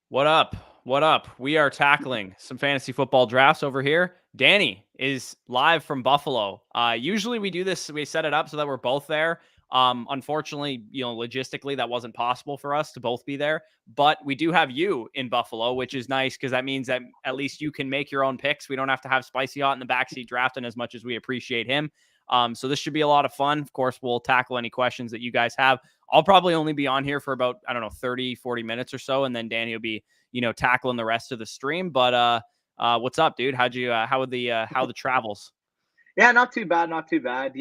What up? What up? We are tackling some fantasy football drafts over here. Danny is live from Buffalo. Usually we do this, we set it up so that we're both there. Unfortunately, logistically that wasn't possible for us to both be there, but we do have you in Buffalo, which is nice because that means that at least you can make your own picks. We don't have to have Spicy Hot in the backseat drafting as much as we appreciate him. So this should be a lot of fun. Of course, we'll tackle any questions that you guys have. I'll probably only be on here for about, 30, 40 minutes or so. And then Danny will be, tackling the rest of the stream. But what's up, dude? How the travels? Yeah, not too bad, not too bad.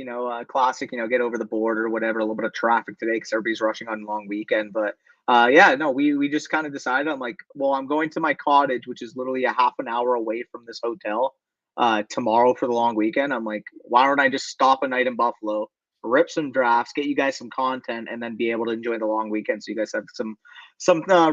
Classic, get over the border or whatever, a little bit of traffic today because everybody's rushing on a long weekend. But yeah, no, we just kind of decided. I'm like, well, I'm going to my cottage, which is literally a half an hour away from this hotel tomorrow for the long weekend. I'm like, why don't I just stop a night in Buffalo, rip some drafts, get you guys some content, and then be able to enjoy the long weekend so you guys have some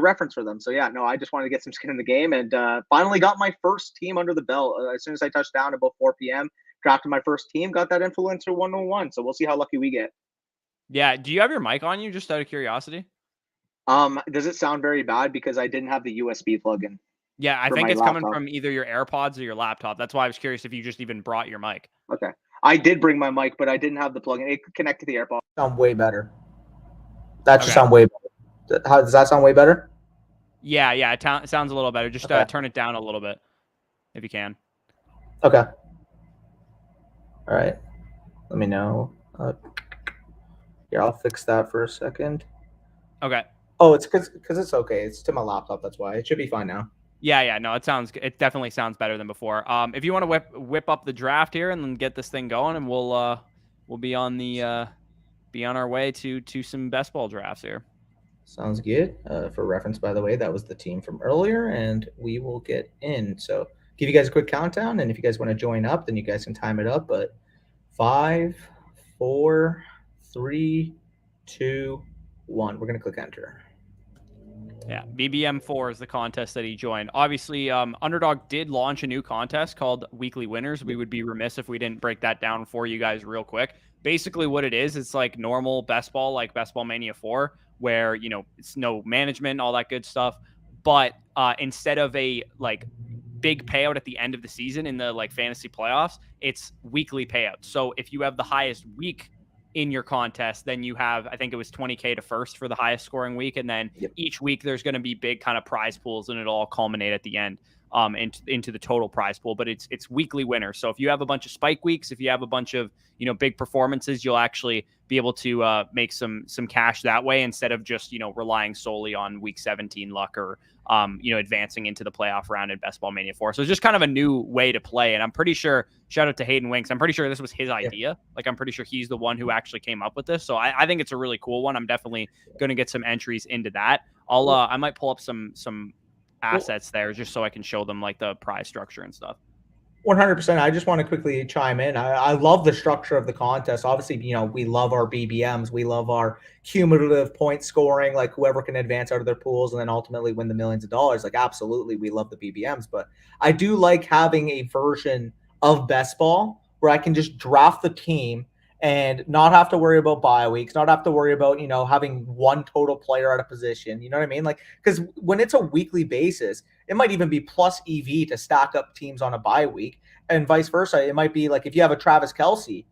reference for them. So yeah, no, I just wanted to get some skin in the game and finally got my first team under the belt as soon as I touched down about 4 p.m. Drafted my first team, got that influencer 101. So we'll see how lucky we get. Yeah. Do you have your mic on you, just out of curiosity? Does it sound very bad because I didn't have the USB plug-in Yeah, I for think my it's coming laptop? from either your AirPods or your laptop. That's why I was curious if you just even brought your mic. Okay. I did bring my mic, but I didn't have the plug-in. It could connect to the AirPod. Sound way better. That should Okay. sound way better. How does that sound way better? Yeah, it sounds a little better. Just Okay. turn it down a little bit if you can. Okay. All right. Let me know. Here, I'll fix that for a second. Okay. Oh, it's because it's okay. It's to my laptop. That's why it should be fine now. Yeah. No, it definitely sounds better than before. If you want to whip up the draft here and then get this thing going, and we'll be on our way to some best ball drafts here. Sounds good. For reference, by the way, that was the team from earlier, and we will get in. So give you guys a quick countdown, and if you guys want to join up, then you guys can time it up. But 5, 4, 3, 2, 1. We're gonna click enter. Yeah, BBM4 is the contest that he joined. Obviously, Underdog did launch a new contest called Weekly Winners. We would be remiss if we didn't break that down for you guys real quick. Basically, what it is, it's like normal best ball, like Best Ball Mania 4, where, it's no management, all that good stuff. But instead of a big payout at the end of the season in the fantasy playoffs, it's weekly payouts. So if you have the highest week in your contest, then you have, I think it was 20K to first for the highest scoring week. And then each week there's going to be big kind of prize pools, and it'll all culminate at the end into the total prize pool. But it's weekly winners. So if you have a bunch of spike weeks, if you have a bunch of, big performances, you'll actually be able to make some cash that way instead of just, relying solely on week 17 luck or, advancing into the playoff round in Best Ball Mania 4. So it's just kind of a new way to play. And I'm pretty sure, shout out to Hayden Winks, I'm pretty sure this was his idea. I'm pretty sure he's the one who actually came up with this. So I think it's a really cool one. I'm definitely going to get some entries into that. I might pull up some assets there just so I can show them the prize structure and stuff. 100%. I just want to quickly chime in. I love the structure of the contest. Obviously, we love our BBMs. We love our cumulative point scoring, whoever can advance out of their pools and then ultimately win the millions of dollars. Absolutely, we love the BBMs. But I do like having a version of best ball where I can just draft the team and not have to worry about bye weeks, not have to worry about, having one total player at a position. You know what I mean? Because when it's a weekly basis, it might even be plus EV to stack up teams on a bye week, and vice versa. It might be if you have a Travis Kelce,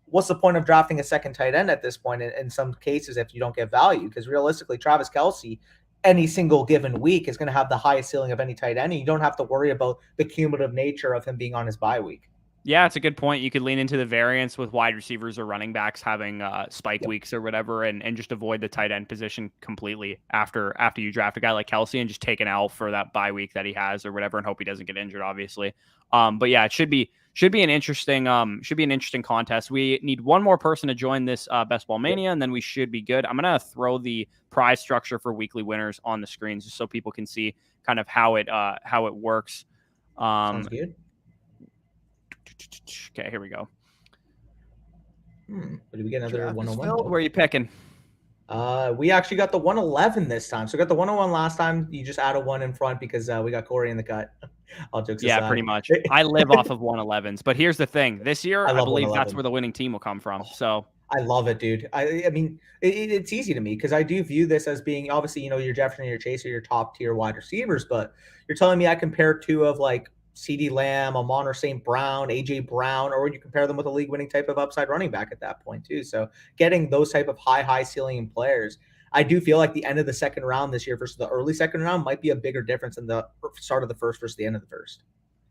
what's the point of drafting a second tight end at this point in some cases if you don't get value? Because realistically, Travis Kelce, any single given week is going to have the highest ceiling of any tight end, and you don't have to worry about the cumulative nature of him being on his bye week. Yeah, it's a good point. You could lean into the variance with wide receivers or running backs having spike weeks or whatever, and just avoid the tight end position completely after you draft a guy like Kelce and just take an L for that bye week that he has or whatever, and hope he doesn't get injured, obviously. But yeah, it should be an interesting contest. We need one more person to join this Best Ball Mania, and then we should be good. I'm gonna throw the prize structure for weekly winners on the screen just so people can see kind of how it works. Sounds good. Okay, here we go. Did we get another 101? Where are you picking? We actually got the 111 this time. So we got the 101 last time. You just add a 1 in front because we got Corey in the cut. All jokes aside. Yeah, pretty much. I live off of 111s. But here's the thing. This year, I believe that's where the winning team will come from. So I love it, dude. I mean, it's easy to me because I do view this as being obviously, your Jefferson, your Chase, or your top tier wide receivers. But you're telling me I compare two of like CeeDee Lamb, Amon St. Brown, AJ Brown, or would you compare them with a league winning type of upside running back at that point too? So getting those type of high ceiling players, I do feel like the end of the second round this year versus the early second round might be a bigger difference than the start of the first versus the end of the first.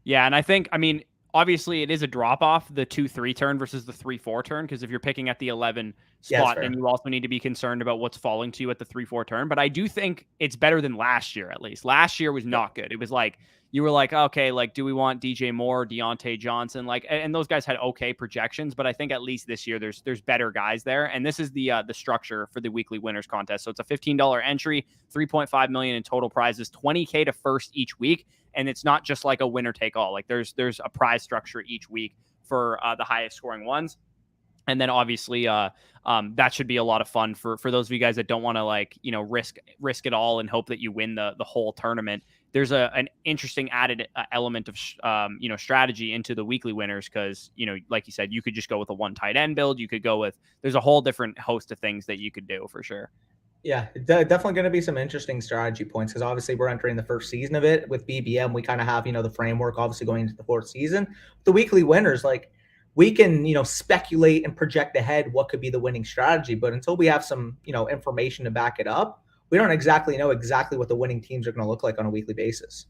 Yeah, and I mean, obviously it is a drop off the 2-3 turn versus the 3-4 turn, because if you're picking at the 11 Yeah, that's spot, then fair. you also need to be concerned about what's falling to you at the 3-4 turn. But I do think it's better than last year, at least. Last year was not good. It was like you were like, okay, like, do we want DJ Moore, Deontay Johnson? Like, and those guys had okay projections, but I think at least this year there's better guys there. And this is the structure for the weekly winners contest. So it's a $15 entry, 3.5 million in total prizes, 20K to first each week. And it's not just like a winner take all. Like there's a prize structure each week for the highest scoring ones. And then obviously that should be a lot of fun for those of you guys that don't want to like, risk it all and hope that you win the whole tournament. There's an interesting added element of strategy into the weekly winners, because like you said, you could just go with a one tight end build. You could go with, there's a whole different host of things that you could do for sure. Yeah, definitely going to be some interesting strategy points because obviously we're entering the first season of it with BBM. We kind of have, the framework obviously going into the fourth season. The weekly winners, like we can, speculate and project ahead what could be the winning strategy. But until we have some, information to back it up, we don't exactly know exactly what the winning teams are going to look like on a weekly basis.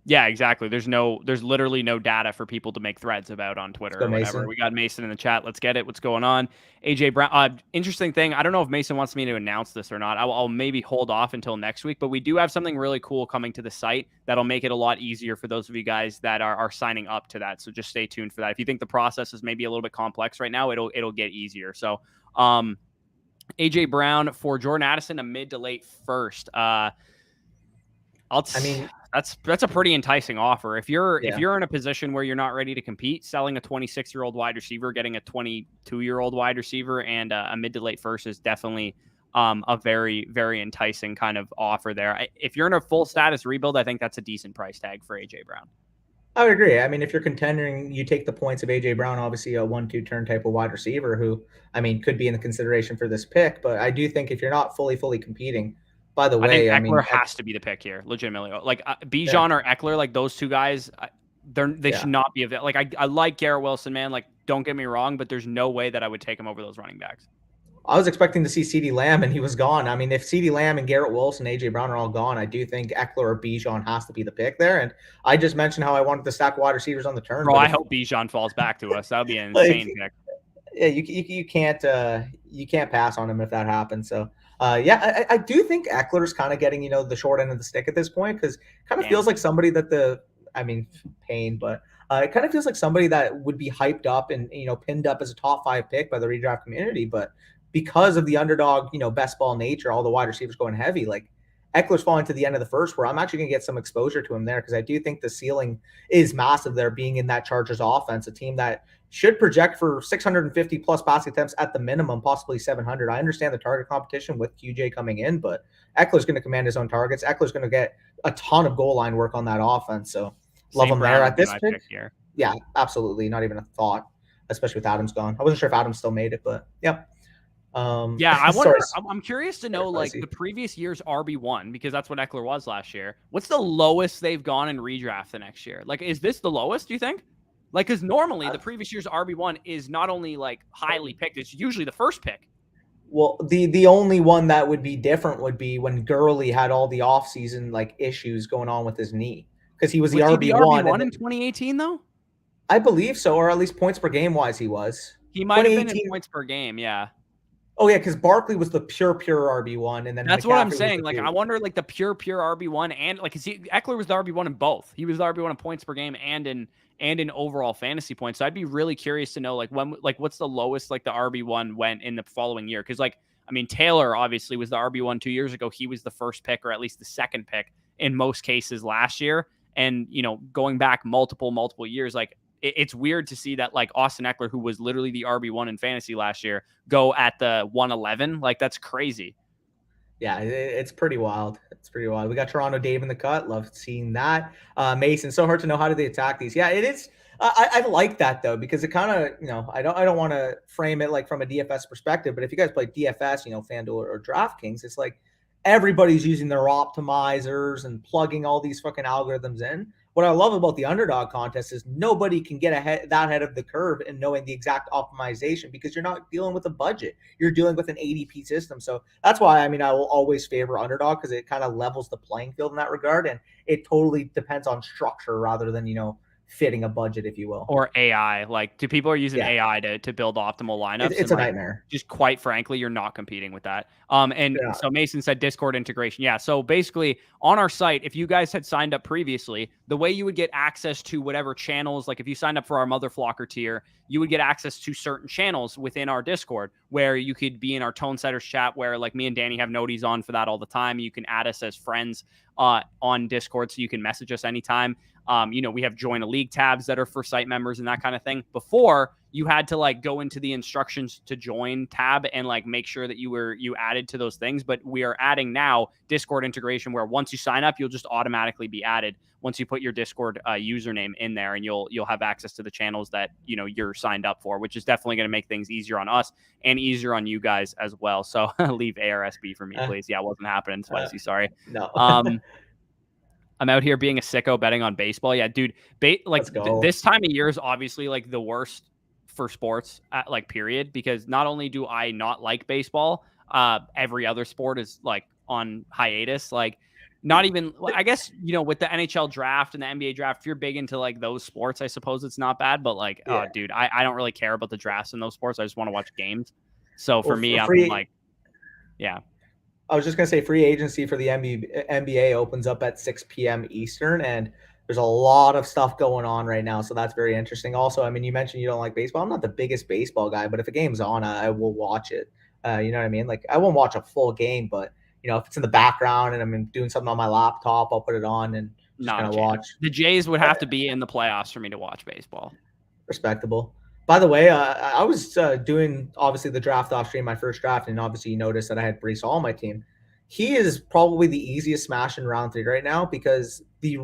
Yeah, exactly. There's literally no data for people to make threads about on Twitter or whatever. Mason. We got Mason in the chat. Let's get it. What's going on? AJ Brown. Interesting thing. I don't know if Mason wants me to announce this or not. I'll maybe hold off until next week, but we do have something really cool coming to the site that'll make it a lot easier for those of you guys that are signing up to that. So just stay tuned for that. If you think the process is maybe a little bit complex right now, it'll get easier. So, AJ Brown for Jordan Addison, a mid to late first. That's a pretty enticing offer. If you're in a position where you're not ready to compete, selling a 26-year-old wide receiver, getting a 22-year-old wide receiver, and a mid to late first is definitely a very, very enticing kind of offer there. If you're in a full status rebuild, I think that's a decent price tag for AJ Brown. I would agree. I mean, if you're contending, you take the points of AJ Brown, obviously a 1-2 turn type of wide receiver who, could be in the consideration for this pick. But I do think if you're not fully competing, by the way, I think Eckler has to be the pick here, legitimately. Like Bijan or Eckler, like those two guys, they should not be available. Like I like Garrett Wilson, man. Like don't get me wrong, but there's no way that I would take him over those running backs. I was expecting to see CeeDee Lamb, and he was gone. I mean, if CeeDee Lamb and Garrett Wilson and AJ Brown are all gone, I do think Eckler or Bijan has to be the pick there. And I just mentioned how I wanted to stack wide receivers on the turn. Bro, I hope Bijan falls back to us. That would be an insane pick. Yeah, you can't pass on him if that happens. So. I do think Eckler's kind of getting, the short end of the stick at this point because kind of feels like somebody that pain, but it kind of feels like somebody that would be hyped up and, pinned up as a top 5 pick by the redraft community. But because of the underdog, best ball nature, all the wide receivers going heavy, like Eckler's falling to the end of the first where I'm actually going to get some exposure to him there because I do think the ceiling is massive there being in that Chargers offense, a team that should project for 650 plus pass attempts at the minimum, possibly 700. I understand the target competition with QJ coming in, but Eckler's going to command his own targets. Eckler's going to get a ton of goal line work on that offense. So love him there at this pick. Yeah, absolutely. Not even a thought, especially with Adams gone. I wasn't sure if Adams still made it, but yeah. I wonder. I'm curious to know, like the previous year's RB1, because that's what Eckler was last year. What's the lowest they've gone in redraft the next year? Like, is this the lowest? Do you think? Like, because normally the previous year's RB1 is not only like highly picked; it's usually the first pick. Well, the only one that would be different would be when Gurley had all the offseason like issues going on with his knee because he was the RB1 in 2018 though. I believe so, or at least points per game wise, he was. He might have been in points per game, yeah. Oh yeah, because Barkley was the pure RB1, and then that's what I'm saying. Like, I wonder, like the pure RB1, and like, Eckler was the RB1 in both. He was the RB1 in points per game and in overall fantasy points. So I'd be really curious to know, like, what's the lowest like the RB1 went in the following year? Because Taylor obviously was the RB1 2 years ago. He was the first pick or at least the second pick in most cases last year, and going back multiple years, like. It's weird to see that like Austin Eckler, who was literally the RB1 in fantasy last year, go at the 111. Like that's crazy. Yeah, it's pretty wild. It's pretty wild. We got Toronto Dave in the cut. Love seeing that. Mason, so hard to know how do they attack these. Yeah, it is. I like that though, because it kind of, I don't want to frame it like from a DFS perspective, but if you guys play DFS, FanDuel or DraftKings, it's like everybody's using their optimizers and plugging all these fucking algorithms in. What I love about the Underdog contest is nobody can get that head of the curve in knowing the exact optimization, because you're not dealing with a budget. You're dealing with an ADP system. So that's why, I will always favor Underdog, because it kind of levels the playing field in that regard. And it totally depends on structure rather than, fitting a budget, if you will. Or AI. Like, do people are using Yeah. AI to build optimal lineups? It's a nightmare. Just quite frankly, you're not competing with that. So Mason said Discord integration. Yeah. So basically on our site, if you guys had signed up previously, the way you would get access to whatever channels, like if you signed up for our Mother Flocker tier, you would get access to certain channels within our Discord, where you could be in our Tone Setters chat, where like me and Danny have noties on for that all the time. You can add us as friends on Discord, so you can message us anytime. We have join a league tabs that are for site members and that kind of thing. Before, you had to like go into the instructions to join tab and like make sure that you added to those things. But we are adding now Discord integration, where once you sign up, you'll just automatically be added once you put your Discord username in there, and you'll have access to the channels that you're signed up for, which is definitely going to make things easier on us and easier on you guys as well. So leave ARSB for me, please. Yeah, it wasn't happening, Spicy. Sorry. No. I'm out here being a sicko betting on baseball. Yeah, dude. This time of year is obviously like the worst for sports, period. Because not only do I not like baseball, every other sport is like on hiatus. Like, not even, I guess, with the NHL draft and the NBA draft, if you're big into like those sports, I suppose it's not bad. But like, yeah. Dude, I don't really care about the drafts in those sports. I just want to watch games. So for me, I'm like, yeah. I was just going to say, free agency for the NBA opens up at 6 p.m. Eastern, and there's a lot of stuff going on right now. So that's very interesting. Also, you mentioned you don't like baseball. I'm not the biggest baseball guy, but if a game's on, I will watch it. You know what I mean? Like, I won't watch a full game, but, if it's in the background and I'm doing something on my laptop, I'll put it on and just kind of watch. The Jays would have to be in the playoffs for me to watch baseball. Respectable. By the way, I was doing, obviously, the draft off stream, my first draft, and obviously you noticed that I had Brees Hall on my team. He is probably the easiest smash in round 3 right now, because the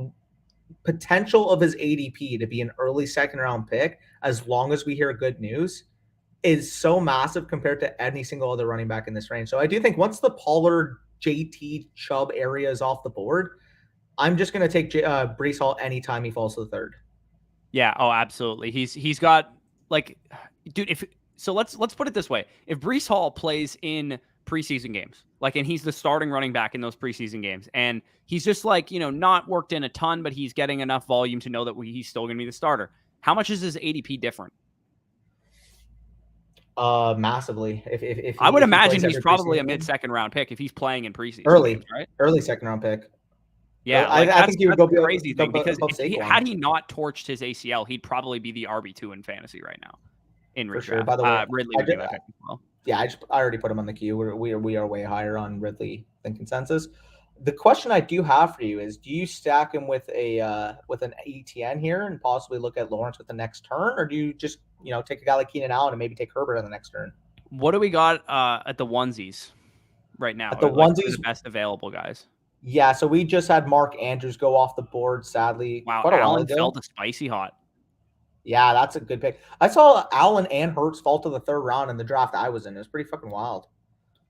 potential of his ADP to be an early second-round pick, as long as we hear good news, is so massive compared to any single other running back in this range. So I do think once the Pollard, JT, Chubb area is off the board, I'm just going to take Brees Hall anytime he falls to the 3rd. Yeah, oh, absolutely. He's got, like, dude, let's put it this way. If Brees Hall plays in preseason games, and he's the starting running back in those preseason games, and he's just not worked in a ton, but he's getting enough volume to know that he's still going to be the starter. How much is his ADP different? Massively. If I would imagine he's probably a mid-second round pick if he's playing in preseason games, right? Early second round pick. Yeah, I think he would go crazy thing, because had he not torched his ACL, he'd probably be the RB2 in fantasy right now. In redraft. Sure. By the way, Ridley would do that as well. Yeah, I already put him on the queue. We are way higher on Ridley than consensus. The question I do have for you is: do you stack him with an ETN here and possibly look at Lawrence with the next turn, or do you just take a guy like Keenan Allen and maybe take Herbert on the next turn? What do we got at the onesies right now? At the onesies, the best available guys. Yeah, so we just had Mark Andrews go off the board, sadly. Wow, Allen fell to spicy hot. Yeah, that's a good pick. I saw Allen and Hurts fall to the 3rd round in the draft I was in. It was pretty fucking wild.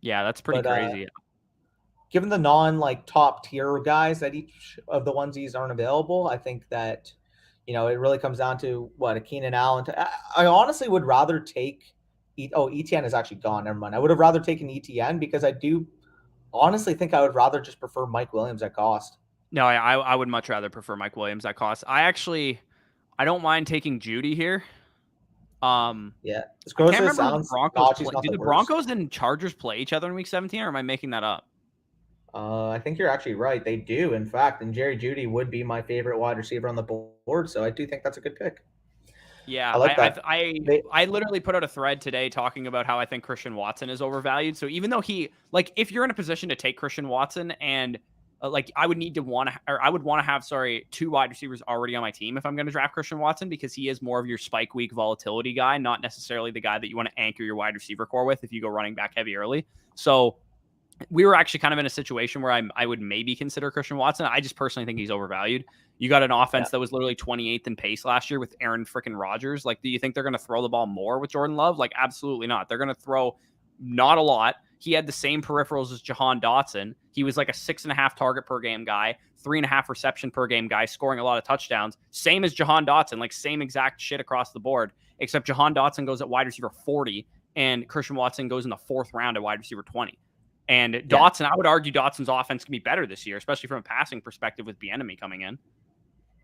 Yeah, that's pretty crazy. Given the top tier guys that each of the onesies aren't available, I think that it really comes down to a Keenan Allen. I honestly would rather take. ETN is actually gone. Never mind. I would have rather taken ETN, because I do honestly think I would rather just prefer Mike Williams at cost. No, I would much rather prefer Mike Williams at cost. I don't mind taking Judy here. Yeah, as gross as it sounds, do the Broncos and Chargers play each other in Week 17, or am I making that up? I think you're actually right. They do, in fact, and Jerry Jeudy would be my favorite wide receiver on the board, so I do think that's a good pick. Yeah, I like that. I literally put out a thread today talking about how I think Christian Watson is overvalued. So even though if you're in a position to take Christian Watson, and I would want to have 2 wide receivers already on my team if I'm going to draft Christian Watson, because he is more of your spike week volatility guy, not necessarily the guy that you want to anchor your wide receiver core with if you go running back heavy early. So we were actually kind of in a situation where I would maybe consider Christian Watson. I just personally think he's overvalued. You got an offense that was literally 28th in pace last year with Aaron freaking Rodgers. Like, do you think they're going to throw the ball more with Jordan Love? Like, absolutely not. They're going to throw not a lot. He had the same peripherals as Jahan Dotson. He was like a 6.5 target per game guy, 3.5 reception per game guy, scoring a lot of touchdowns. Same as Jahan Dotson, like same exact shit across the board, except Jahan Dotson goes at wide receiver 40 and Christian Watson goes in the 4th round at wide receiver 20. And Dotson, I would argue Dotson's offense can be better this year, especially from a passing perspective with BBMIV coming in.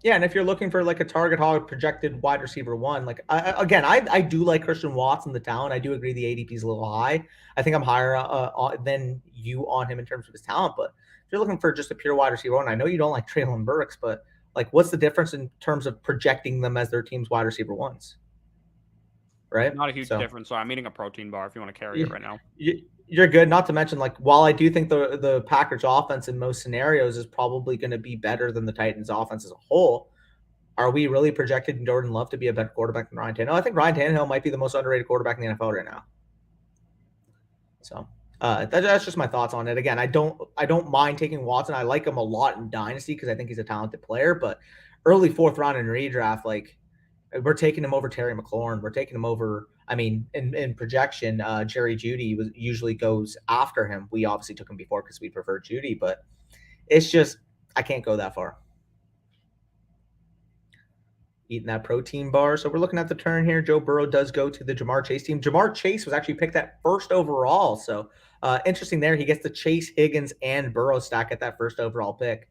Yeah, and if you're looking for like a target hog projected wide receiver 1, like I do like Christian Watson, the talent. I do agree the ADP is a little high. I think I'm higher than you on him in terms of his talent. But if you're looking for just a pure wide receiver 1, I know you don't like Treylon Burks, but like, what's the difference in terms of projecting them as their team's wide receiver 1s? Right? Not a huge difference. So I'm eating a protein bar if you want to carry it right now. You're good. Not to mention, like, while I do think the Packers offense in most scenarios is probably going to be better than the Titans offense as a whole, are we really projected Jordan Love to be a better quarterback than Ryan Tannehill? I think Ryan Tannehill might be the most underrated quarterback in the NFL right now. So that's just my thoughts on it. Again, I don't mind taking Watson. I like him a lot in Dynasty because I think he's a talented player. But early 4th round in redraft, like, we're taking him over Terry McLaurin. We're taking him over. I mean, in projection, Jerry Jeudy usually goes after him. We obviously took him before because we prefer Jeudy, but it's just I can't go that far. Eating that protein bar. So we're looking at the turn here. Joe Burrow does go to the Jamar Chase team. Jamar Chase was actually picked at 1st overall. So interesting there. He gets the Chase, Higgins, and Burrow stack at that 1st overall pick.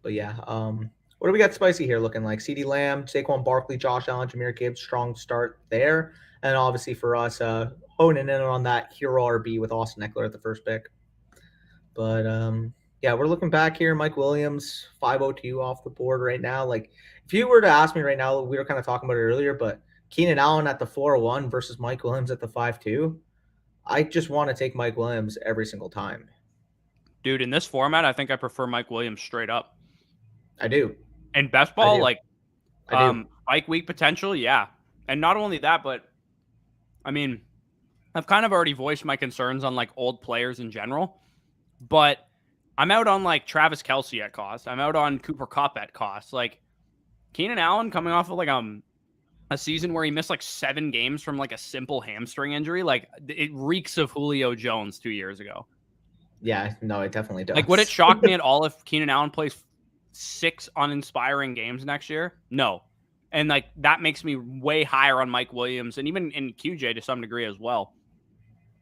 But yeah, what do we got spicy here looking like? CeeDee Lamb, Saquon Barkley, Josh Allen, Jahmyr Gibbs, strong start there. And obviously for us, honing in on that hero RB with Austin Eckler at the 1st pick. But yeah, we're looking back here. Mike Williams, 502 off the board right now. Like, if you were to ask me right now, we were kind of talking about it earlier, but Keenan Allen at the 401 versus Mike Williams at the 5.2, I just want to take Mike Williams every single time. Dude, in this format, I think I prefer Mike Williams straight up. I do. And best ball, like, spike week potential, yeah. And not only that, but, I mean, I've kind of already voiced my concerns on, like, old players in general, but I'm out on, like, Travis Kelce at cost. I'm out on Cooper Kupp at cost. Like, Keenan Allen coming off of, like, a season where he missed, like, 7 games from, like, a simple hamstring injury. Like, it reeks of Julio Jones 2 years ago. Yeah, no, it definitely does. Like, would it shock me at all if Keenan Allen plays 6 uninspiring games next year? No. And, like, that makes me way higher on Mike Williams and even in QJ to some degree as well.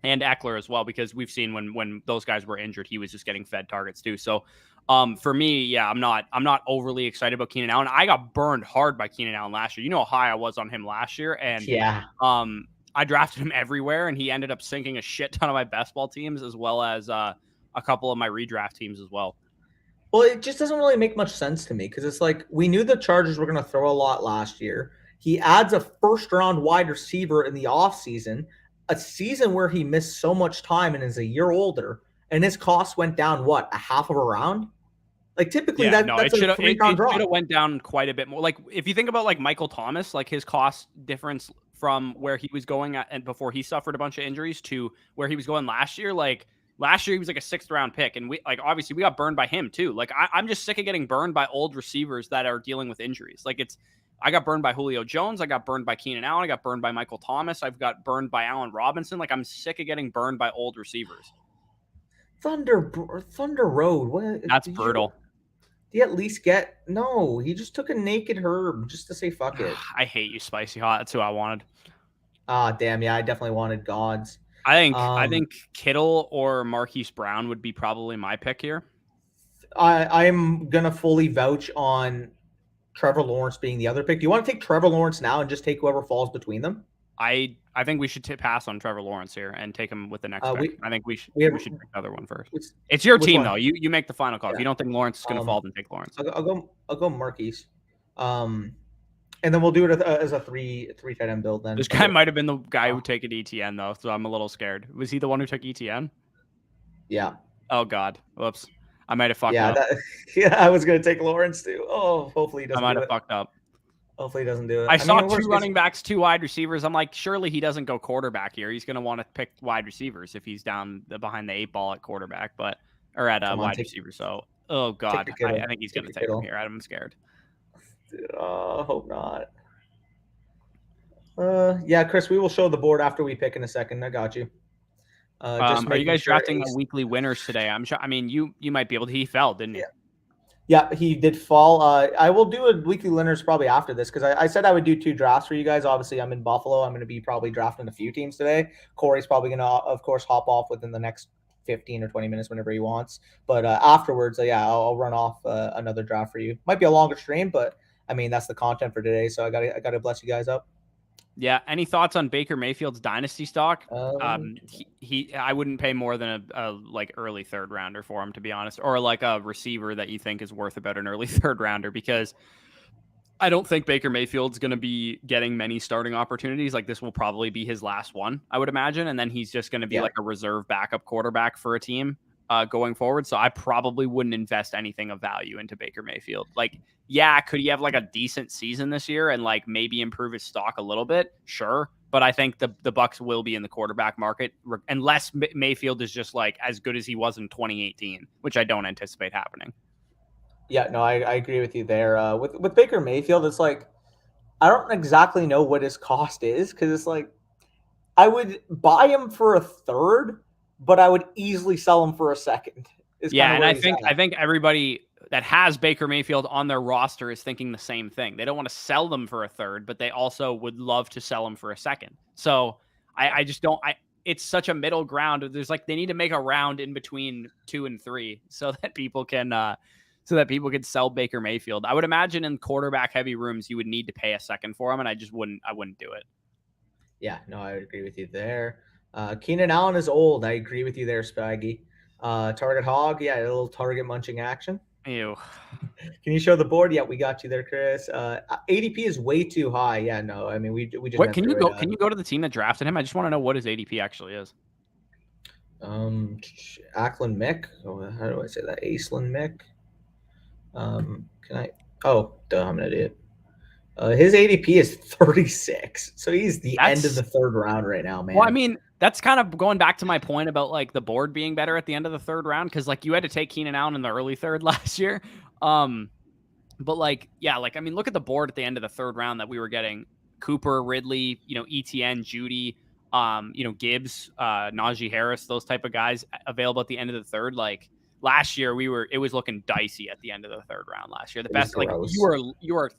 And Eckler as well, because we've seen when those guys were injured, he was just getting fed targets too. So for me, yeah, I'm not overly excited about Keenan Allen. I got burned hard by Keenan Allen last year. You know how high I was on him last year. And yeah, I drafted him everywhere, and he ended up sinking a shit ton of my best ball teams as well as a couple of my redraft teams as well. Well, it just doesn't really make much sense to me because it's like we knew the Chargers were going to throw a lot last year. He adds a 1st-round wide receiver in the offseason, a season where he missed so much time and is a year older, and his cost went down, what, a half of a round? Like, typically that's it should have went down quite a bit more. Like, if you think about, like, Michael Thomas, like, his cost difference from where he was going at and before he suffered a bunch of injuries to where he was going last year, like, last year he was like a 6th-round pick, and we, like, obviously we got burned by him too. Like, I'm just sick of getting burned by old receivers that are dealing with injuries. Like, I got burned by Julio Jones. I got burned by Keenan Allen. I got burned by Michael Thomas. I've got burned by Allen Robinson. Like, I'm sick of getting burned by old receivers. Thunder Road. What? That's brutal. Did he at least get? No, he just took a naked Herb just to say fuck it. I hate you, Spicy Hot. That's who I wanted. Ah, damn. Yeah, I definitely wanted Gods. I think Kittle or Marquise Brown would be probably my pick here. I'm gonna fully vouch on Trevor Lawrence being the other pick. Do you want to take Trevor Lawrence now and just take whoever falls between them? I think we should pass on Trevor Lawrence here and take him with the next pick. I think we should pick the other one first. It's your team, though. You make the final call. Yeah. If you don't think Lawrence is going to fall, then take Lawrence. I'll go Marquise. And then we'll do it as a three tight end build then. This guy might have been the guy who took an ETN, though, so I'm a little scared. Was he the one who took ETN? Yeah. Oh, God. Whoops. I might have fucked up. I was going to take Lawrence, too. Oh, hopefully he doesn't. I might have fucked up. Hopefully he doesn't do it. I saw mean, two running backs, two wide receivers. I'm like, surely he doesn't go quarterback here. He's going to want to pick wide receivers if he's down behind the 8 ball at quarterback, or at a wide receiver. So, oh God, I think he's going to take him here. I'm scared. Hope not. Yeah, Chris, we will show the board after we pick in a second. I got you. Are you guys drafting weekly winners today? I'm sure. I mean, you might be able to. He fell, didn't he? Yeah, he did fall. I will do a weekly winners probably after this because I said I would do 2 drafts for you guys. Obviously, I'm in Buffalo. I'm going to be probably drafting a few teams today. Corey's probably going to, of course, hop off within the next 15 or 20 minutes whenever he wants. But afterwards, yeah, I'll run off another draft for you. Might be a longer stream, but I mean that's the content for today. So I gotta bless you guys up. Yeah. Any thoughts on Baker Mayfield's dynasty stock? I wouldn't pay more than a like early 3rd rounder for him, to be honest, or like a receiver that you think is worth about an early 3rd rounder, because I don't think Baker Mayfield's going to be getting many starting opportunities. Like this will probably be his last one, I would imagine. And then he's just going to be like a reserve backup quarterback for a team going forward. So I probably wouldn't invest anything of value into Baker Mayfield. Like, yeah, could he have like a decent season this year and like maybe improve his stock a little bit? Sure. But I think the Bucks will be in the quarterback market unless Mayfield is just like as good as he was in 2018, which I don't anticipate happening. Yeah, no, I agree with you there. With Baker Mayfield, it's like I don't exactly know what his cost is because it's like I would buy him for a 3rd, but I would easily sell him for a 2nd. Yeah, and I think everybody that has Baker Mayfield on their roster is thinking the same thing. They don't want to sell them for a 3rd, but they also would love to sell them for a 2nd. So I just don't. It's such a middle ground. There's like they need to make a round in between 2 and 3 so that people can sell Baker Mayfield. I would imagine in quarterback heavy rooms you would need to pay a 2nd for him, and I wouldn't do it. Yeah, no, I would agree with you there. Keenan Allen is old. I agree with you there, Spaggy. Target hog, yeah, a little target munching action. Ew. Can you show the board? Yeah, we got you there, Chris. ADP is way too high. Yeah, no, I mean we just. What, can you go? Can you go to the team that drafted him? I just want to know what his ADP actually is. Ackland Mick. Oh, how do I say that? Aislinn Mick. Can I? Oh, duh, I'm an idiot. His ADP is 36, so he's the end of the 3rd round right now, man. Well, I mean, that's kind of going back to my point about like the board being better at the end of the 3rd round because like you had to take Keenan Allen in the early 3rd last year. But like, yeah, like I mean, look at the board at the end of the 3rd round that we were getting: Cooper, Ridley, ETN, Judy, Gibbs, Najee Harris, those type of guys available at the end of the 3rd. Like last year, it was looking dicey at the end of the 3rd round last year. The best, like you were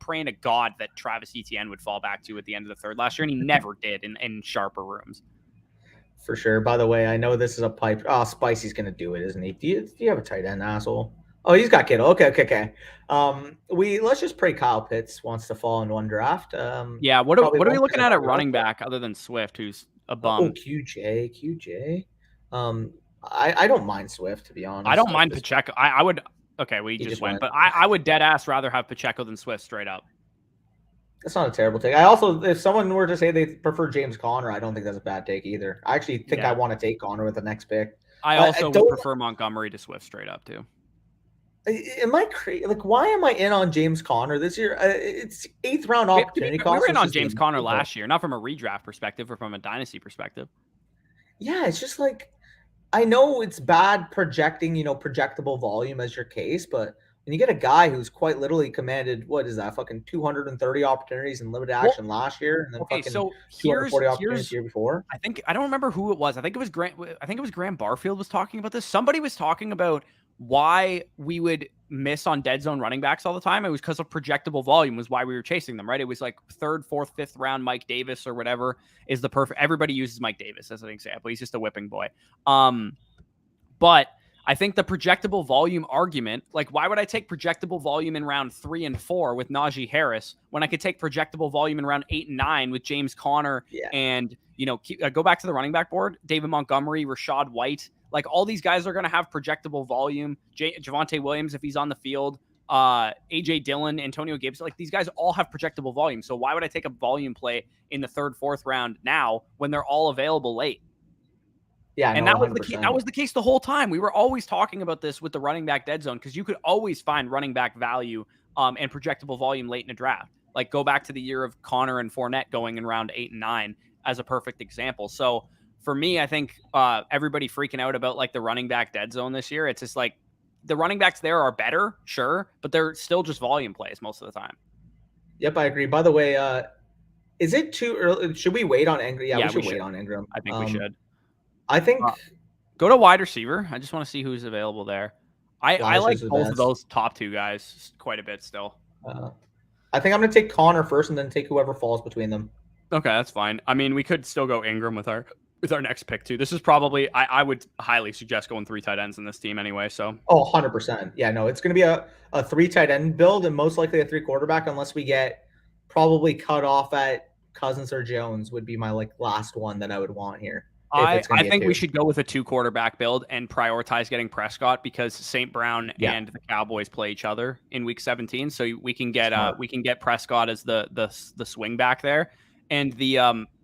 praying to God that Travis Etienne would fall back to at the end of the 3rd last year, and he never did in sharper rooms. For sure. By the way, I know this is a pipe. Oh, Spicy's gonna do it, isn't he? Do you have a tight end, asshole? Oh, he's got Kittle. Okay. Let's just pray Kyle Pitts wants to fall in one draft. Yeah. What are we looking at running back other than Swift, who's a bum? Oh, QJ. I don't mind Swift, to be honest. I don't mind Pacheco. I would. Okay, we just went, but I would dead ass rather have Pacheco than Swift straight up. That's not a terrible take. I also, if someone were to say they prefer James Conner, I don't think that's a bad take either. I actually think I want to take Conner with the next pick. I also would prefer Montgomery to Swift straight up too. Am I crazy? Like, why am I in on James Conner this year? It's 8th round opportunity cost. We were in on James Conner last year, not from a redraft perspective or from a dynasty perspective. Yeah, it's just like, I know it's bad projecting, projectable volume as your case, but when you get a guy who's quite literally commanded, what is that, fucking 230 opportunities in limited action last year, and then fucking 240 opportunities the year before. I don't remember who it was. I think it was Graham Barfield was talking about this. Somebody was talking about why we would miss on dead zone running backs all the time. It was because of projectable volume was why we were chasing them, right? It was like 3rd, 4th, 5th round Mike Davis or whatever is the perfect. Everybody uses Mike Davis as an example. He's just a whipping boy. But I think the projectable volume argument, like why would I take projectable volume in round 3 and 4 with Najee Harris when I could take projectable volume in round 8 and 9 with James Conner and, go back to the running back board, David Montgomery, Rashad White. Like all these guys are going to have projectable volume. Javonte Williams, if he's on the field, AJ Dillon, Antonio Gibbs, like these guys all have projectable volume. So why would I take a volume play in the 3rd, 4th round now when they're all available late? Yeah, and that was the case the whole time. We were always talking about this with the running back dead zone because you could always find running back value and projectable volume late in a draft. Like go back to the year of Connor and Fournette going in round 8 and 9 as a perfect example. So for me, I think everybody freaking out about like the running back dead zone this year. It's just like the running backs there are better, sure, but they're still just volume plays most of the time. Yep, I agree. By the way, is it too early? Should we wait on Ingram? Yeah, we should wait on Ingram. I think we should. I think go to wide receiver. I just want to see who's available there. I like both of those top 2 guys quite a bit still. I think I'm going to take Connor first and then take whoever falls between them. Okay, that's fine. I mean, we could still go Ingram with our next pick too. This is probably I would highly suggest going 3 tight ends in this team anyway. So 100%. Yeah, no, it's going to be a 3 tight end build and most likely a 3 quarterback unless we get probably cut off at Cousins or Jones would be my like last one that I would want here. I think we should go with a 2 quarterback build and prioritize getting Prescott because St. Brown and the Cowboys play each other in week 17. So we can get Prescott as the swing back there. And the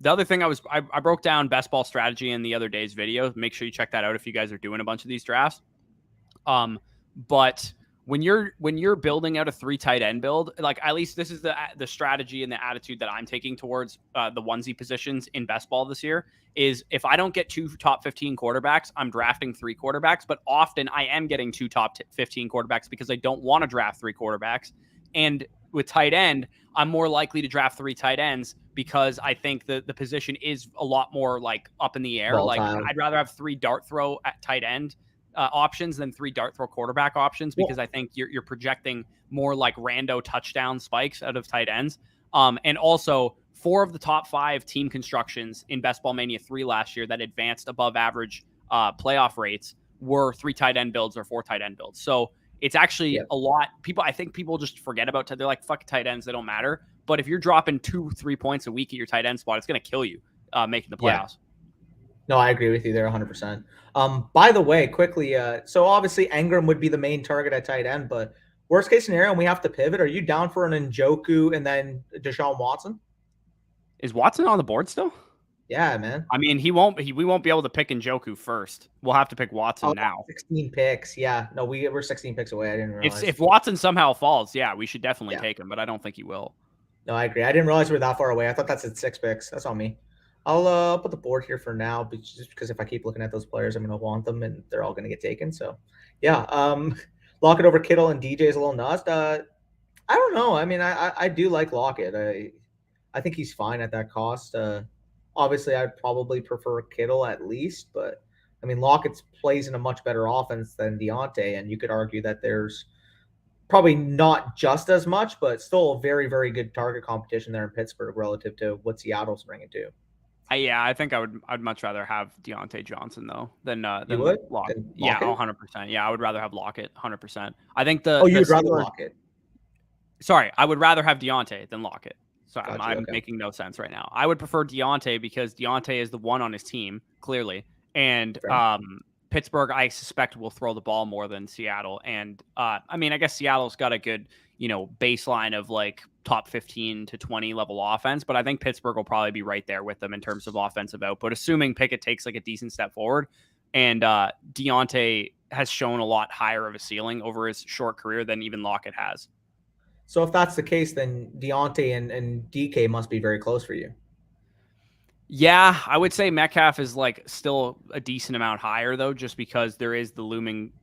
other thing I broke down best ball strategy in the other day's video. Make sure you check that out if you guys are doing a bunch of these drafts. But when you're building out a 3 tight end build, like at least this is the strategy and the attitude that I'm taking towards the onesie positions in best ball this year is if I don't get 2 top 15 quarterbacks, I'm drafting 3 quarterbacks, but often I am getting 2 top 15 quarterbacks because I don't want to draft 3 quarterbacks. And with tight end, I'm more likely to draft 3 tight ends because I think the position is a lot more like up in the air. Volatile. Like I'd rather have 3 dart throw at tight end options than 3 dart throw quarterback options because I think you're projecting more like rando touchdown spikes out of tight ends. And also 4 of the top 5 team constructions in Best Ball Mania 3 last year that advanced above average playoff rates were 3 tight end builds or 4 tight end builds. So it's actually a lot. I think people just forget about it. They're like, fuck tight ends. They don't matter. But if you're dropping 2-3 points a week at your tight end spot, it's going to kill you making the playoffs. No, I agree with you there 100%. By the way, quickly, so obviously Ingram would be the main target at tight end, but worst case scenario, and we have to pivot. Are you down for an Njoku and then Deshaun Watson? Is Watson on the board still? Yeah, man. I mean, we won't be able to pick Njoku first. We'll have to pick Watson now. 16 picks. Yeah. No, we're 16 picks away. I didn't realize. If Watson somehow falls, yeah, we should definitely take him, but I don't think he will. No, I agree. I didn't realize we're that far away. I thought that's at 6 picks. That's on me. I'll put the board here for now, but just because if I keep looking at those players, I'm going to want them, and they're all going to get taken. So, yeah. Lockett over Kittle and DJ is a little nuts. I don't know. I mean, I do like Lockett. I think he's fine at that cost. Obviously, I'd probably prefer Kittle at least, but I mean, Lockett plays in a much better offense than Deontay, and you could argue that there's probably not just as much, but still a very, very good target competition there in Pittsburgh relative to what Seattle's bringing to. Yeah, I think I'd much rather have Deontay Johnson though than Lockett. Yeah, 100%. Yeah, I would rather have Lockett 100%. I think you'd rather Lockett. Sorry, I would rather have Deontay than Lockett. So Gotcha, I'm making no sense right now. I would prefer Deontay because Deontay is the one on his team, clearly. And Pittsburgh, I suspect, will throw the ball more than Seattle. And I mean, I guess Seattle's got a good, baseline of like top 15 to 20 level offense, but I think Pittsburgh will probably be right there with them in terms of offensive output, assuming Pickett takes like a decent step forward. And Deontay has shown a lot higher of a ceiling over his short career than even Lockett has. So if that's the case, then Deontay and DK must be very close for you. Yeah, I would say Metcalf is like still a decent amount higher though, just because there is the looming,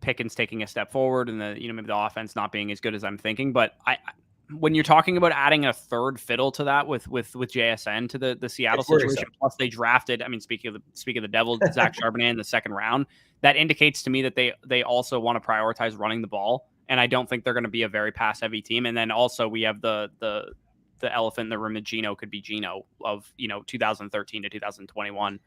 Pickens taking a step forward and the, maybe the offense not being as good as I'm thinking. But when you're talking about adding a third fiddle to that with JSN to the Seattle situation, plus they drafted, I mean, speaking of the Devils, Zach Charbonnet in the second round, that indicates to me that they also want to prioritize running the ball. And I don't think they're going to be a very pass heavy team. And then also we have the elephant in the room that Geno could be Geno of 2013 to 2021.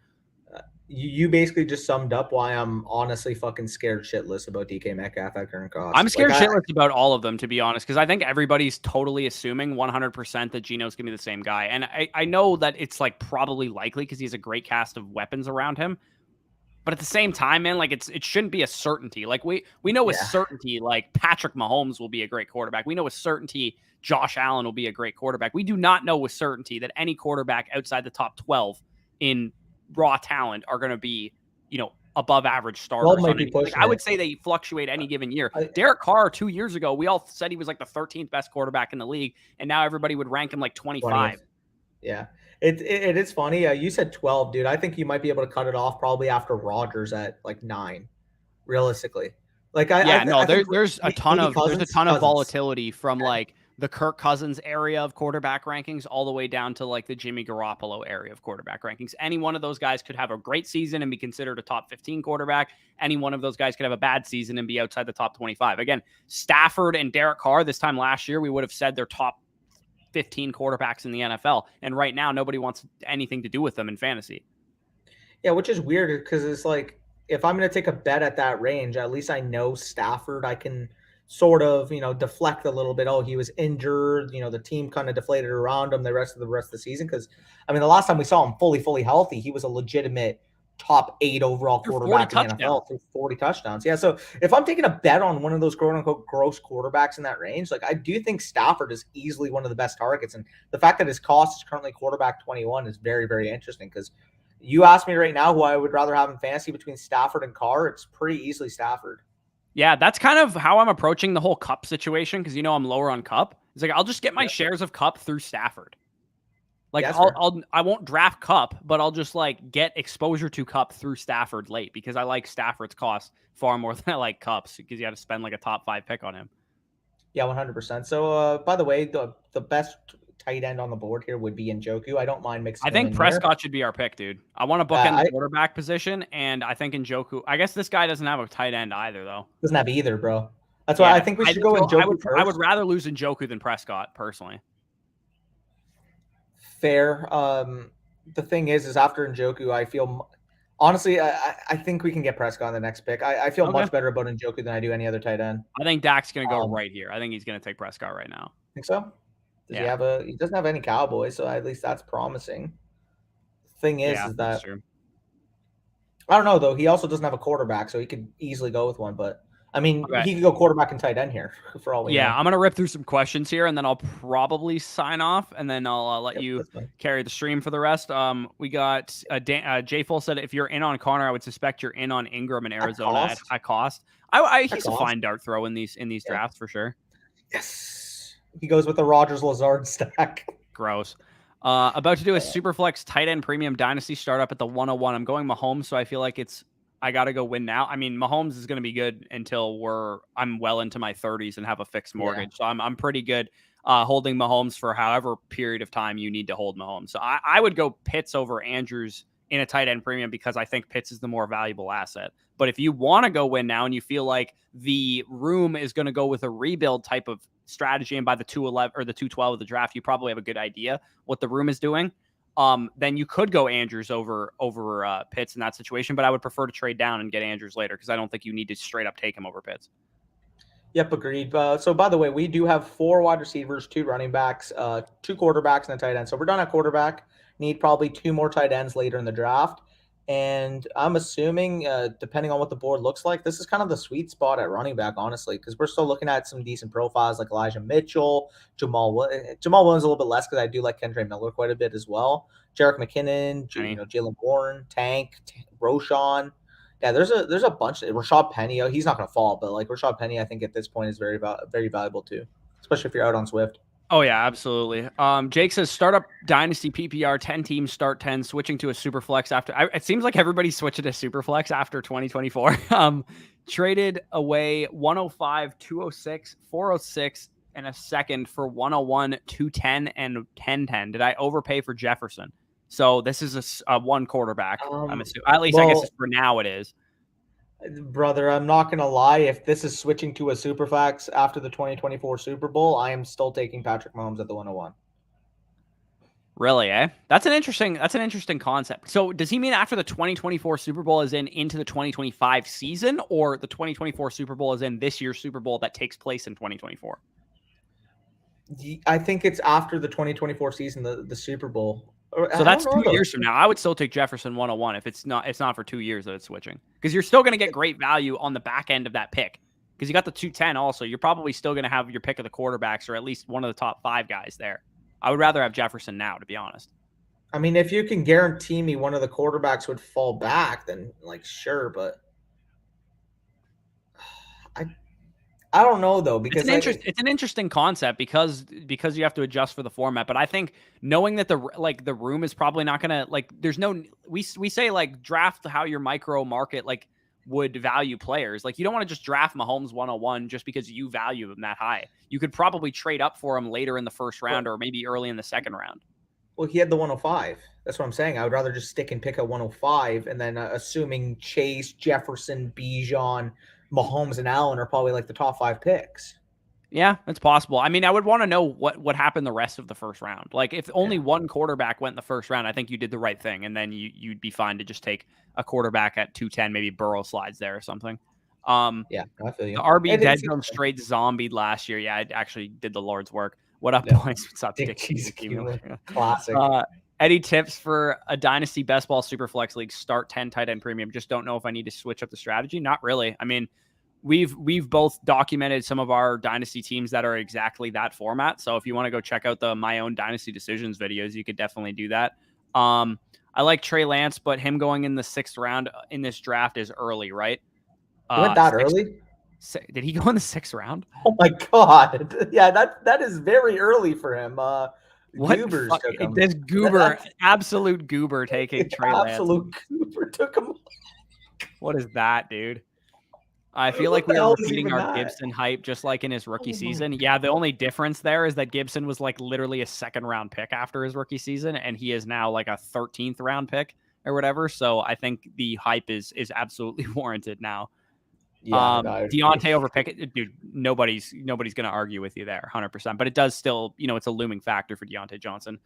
You basically just summed up why I'm honestly fucking scared shitless about DK Metcalf at current cost. I'm scared shitless about all of them, to be honest, because I think everybody's totally assuming 100% that Geno's gonna be the same guy. And I know that it's like probably likely because he has a great cast of weapons around him. But at the same time, man, like it shouldn't be a certainty. Like we know with certainty, like Patrick Mahomes will be a great quarterback. We know with certainty Josh Allen will be a great quarterback. We do not know with certainty that any quarterback outside the top 12 in raw talent are going to be, above average 12 starters. might On be any, like, pushing I would it. say they fluctuate any given year. I- Derek Carr 2 years ago, we all said he was like the 13th best quarterback in the league, and now everybody would rank him like 25. 20th. Yeah. It is funny. You said 12, dude. I think you might be able to cut it off probably after Rodgers at like 9, realistically. Like Yeah, no, I think there's a ton maybe of Cousins. volatility from like the Kirk Cousins area of quarterback rankings all the way down to like the Jimmy Garoppolo area of quarterback rankings. Any one of those guys could have a great season and be considered a top 15 quarterback. Any one of those guys could have a bad season and be outside the top 25. Again, Stafford and Derek Carr this time last year, we would have said they're top 15 quarterbacks in the NFL. And right now, nobody wants anything to do with them in fantasy. Yeah, which is weird because it's like if I'm going to take a bet at that range, at least I know Stafford. I can sort of, deflect a little bit. Oh, he was injured. The team kind of deflated around him the rest of the season. Because I mean, the last time we saw him fully healthy, he was a legitimate top 8 overall quarterback in the NFL through 40 touchdowns. Yeah, so if I'm taking a bet on one of those quote unquote gross quarterbacks in that range, like I do think Stafford is easily one of the best targets. And the fact that his cost is currently quarterback 21 is very, very interesting because you ask me right now who I would rather have in fantasy between Stafford and Carr, it's pretty easily Stafford. Yeah, that's kind of how I'm approaching the whole Cup situation because I'm lower on Cup. It's like I'll just get my shares of Cup through Stafford. Like I won't draft Cup, but I'll just like get exposure to Cup through Stafford late because I like Stafford's cost far more than I like Cup's because you got to spend like a top 5 pick on him. Yeah, 100%. So, by the way, the best tight end on the board here would be Njoku. I don't mind mixing. I think Prescott should be our pick, dude. I want to bookend the quarterback position, and I think Njoku. I guess this guy doesn't have a tight end either, though. Doesn't have either, bro. That's why I think we should go Njoku first. I would rather lose Njoku than Prescott, personally. Fair. The thing is after Njoku, I feel honestly, I think we can get Prescott on the next pick. I feel much better about Njoku than I do any other tight end. I think Dak's going to go right here. I think he's going to take Prescott right now. Think so? He doesn't have any Cowboys, so at least that's promising. Thing is that I don't know though. He also doesn't have a quarterback, so he could easily go with one. But I mean, he could go quarterback and tight end here for all we know. I'm gonna rip through some questions here, and then I'll probably sign off, and then I'll let you carry the stream for the rest. We got J Full said if you're in on Connor, I would suspect you're in on Ingram in Arizona at cost. He's a fine dart throw in these drafts for sure. Yes. He goes with the Rodgers Lazard stack. Gross. About to do a Superflex tight end premium dynasty startup at the 101. I'm going Mahomes, so I feel like I got to go win now. I mean, Mahomes is going to be good until I'm well into my 30s and have a fixed mortgage. So I'm pretty good holding Mahomes for however period of time you need to hold Mahomes. So I would go Pitts over Andrews in a tight end premium because I think Pitts is the more valuable asset. But if you want to go win now and you feel like the room is going to go with a rebuild type of strategy, and by the 211 or the 212 of the draft, you probably have a good idea what the room is doing. Then you could go Andrews over Pitts in that situation, but I would prefer to trade down and get Andrews later because I don't think you need to straight up take him over Pitts. Yep, agreed. So by the way, we do have 4 wide receivers, 2 running backs, 2 quarterbacks, and a tight end. So we're done at quarterback. Need probably 2 more tight ends later in the draft. And I'm assuming, depending on what the board looks like, this is kind of the sweet spot at running back, honestly, because we're still looking at some decent profiles like Elijah Mitchell, Jamal Williams a little bit less because I do like Kendre Miller quite a bit as well. Jarek McKinnon, Jalen Warren, Tank, Roshan. Yeah, there's a bunch. Rashad Penny, he's not going to fall, but like Rashad Penny, I think at this point is very, very valuable too, especially if you're out on Swift. Oh, yeah, absolutely. Jake says, startup Dynasty PPR, 10 teams, start 10, switching to a super flex after. It seems like everybody's switching to super flex after 2024. Traded away 105, 206, 406, and a second for 101, 210, and 1010. Did I overpay for Jefferson? So this is a one quarterback. I'm assuming. At least I guess for now it is. Brother, I'm not going to lie. If this is switching to a Superflex after the 2024 Super Bowl, I am still taking Patrick Mahomes at the 101. Really, eh? That's an interesting concept. So does he mean after the 2024 Super Bowl is into the 2025 season, or the 2024 Super Bowl is in this year's Super Bowl that takes place in 2024? I think it's after the 2024 season, the Super Bowl. So that's 2 years from now. I would still take Jefferson 101 if it's not for 2 years that it's switching, because you're still going to get great value on the back end of that pick because you got the 210 also. You're probably still going to have your pick of the quarterbacks or at least one of the top 5 guys there. I would rather have Jefferson now, to be honest. I mean, if you can guarantee me one of the quarterbacks would fall back, then like sure, but I don't know though, because it's an interesting concept because you have to adjust for the format. But I think knowing that the room is probably not gonna like there's no we say like draft how your micro market like would value players. Like you don't want to just draft Mahomes 101 just because you value him that high. You could probably trade up for him later in the first round or maybe early in the second round. well, he had the 105. That's what I'm saying. I would rather just stick and pick a 105, and then assuming Chase, Jefferson, Bijan, Mahomes, and Allen are probably like the top 5 picks. Yeah, it's possible. I mean, I would want to know what happened the rest of the first round. Like, if only one quarterback went in the first round, I think you did the right thing, and then you'd be fine to just take a quarterback at 210. Maybe Burrow slides there or something. Yeah, I feel you. The RB dead zone straight zombied last year. Yeah, I actually did the Lord's work. What up, boys? What's up, Dick? Classic. Eddie tips for a Dynasty Best Ball Superflex League. Start 10 tight end premium. Just don't know if I need to switch up the strategy. Not really. I mean, we've both documented some of our Dynasty teams that are exactly that format. So if you want to go check out my own Dynasty Decisions videos, you could definitely do that. I like Trey Lance, but him going in the 6th round in this draft is early, right? He went that early? Did he go in the 6th round? Oh my god! Yeah, that is very early for him. Goobers took him. This goober, absolute goober, taking Trey Lance. Absolute goober took him. What is that, dude? I feel like we are repeating our Gibson hype just like in his rookie season. Yeah, the only difference there is that Gibson was like literally a 2nd round pick after his rookie season, and he is now like a 13th round pick or whatever. So I think the hype is absolutely warranted now. Yeah, Deontay over Pickett, dude. Nobody's gonna argue with you there, 100%. But it does still, it's a looming factor for Deontay Johnson.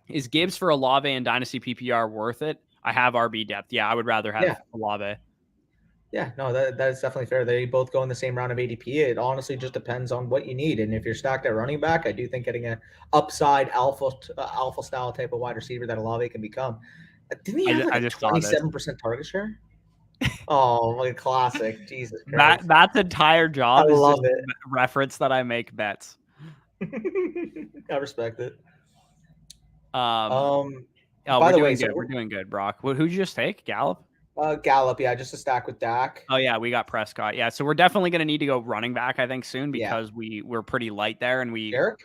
Is Gibbs for Olave and Dynasty PPR worth it? I have RB depth. Yeah, I would rather have Olave. Yeah, no, that is definitely fair. They both go in the same round of ADP. It honestly just depends on what you need. And if you're stacked at running back, I do think getting an upside alpha style type of wide receiver that Olave can become. Didn't he have like a 27% target share? Oh, like classic. Jesus Christ. That's entire job. I love it. Reference that I make bets. I respect it. By the way, we're doing good, Brock. Who'd you just take? Gallup? Gallup, yeah, just a stack with Dak. Oh yeah, we got Prescott. Yeah, so we're definitely going to need to go running back, I think, soon because we're pretty light there, and Jarek.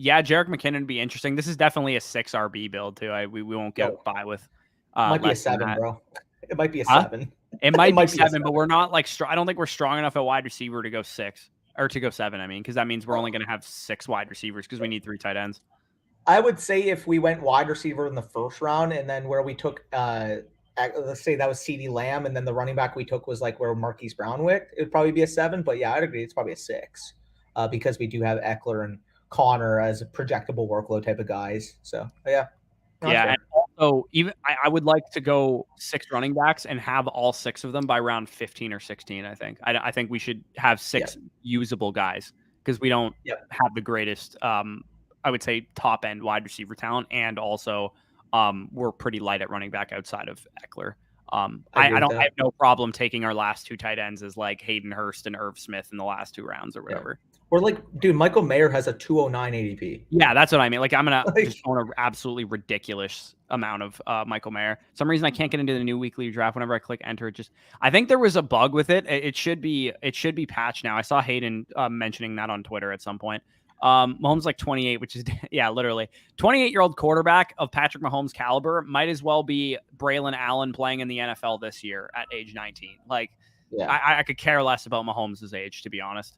Jarek McKinnon would be interesting. This is definitely a 6 RB build too. We won't get by with. Might be a 7, bro. It might be a 7. It might be 7, but we're not like strong. I don't think we're strong enough at wide receiver to go 6 or to go 7. I mean, because that means we're only going to have 6 wide receivers because we need 3 tight ends. I would say if we went wide receiver in the 1st round, and then where we took, let's say that was CeeDee Lamb, and then the running back we took was like where Marquise Brown went, it would probably be a 7. But yeah, I'd agree, it's probably a 6 because we do have Eckler and Connor as a projectable workload type of guys. So yeah. Yeah, and also even I would like to go 6 running backs and have all 6 of them by round 15 or 16. I think I think we should have 6 usable guys because we don't have the greatest, I would say, top end wide receiver talent, and also we're pretty light at running back outside of Eckler. I have no problem taking our last 2 tight ends as like Hayden Hurst and Irv Smith in the last 2 rounds or whatever. Or like, dude, Michael Mayer has a 209 ADP. Yeah, that's what I mean. Like, I'm gonna just own an absolutely ridiculous amount of Michael Mayer. For some reason I can't get into the new weekly draft. Whenever I click enter, I think there was a bug with it. It should be patched now. I saw Hayden mentioning that on Twitter at some point. Mahomes like 28, which is literally 28-year-old quarterback of Patrick Mahomes caliber might as well be Braylon Allen playing in the NFL this year at age 19. Like, I could care less about Mahomes' age, to be honest.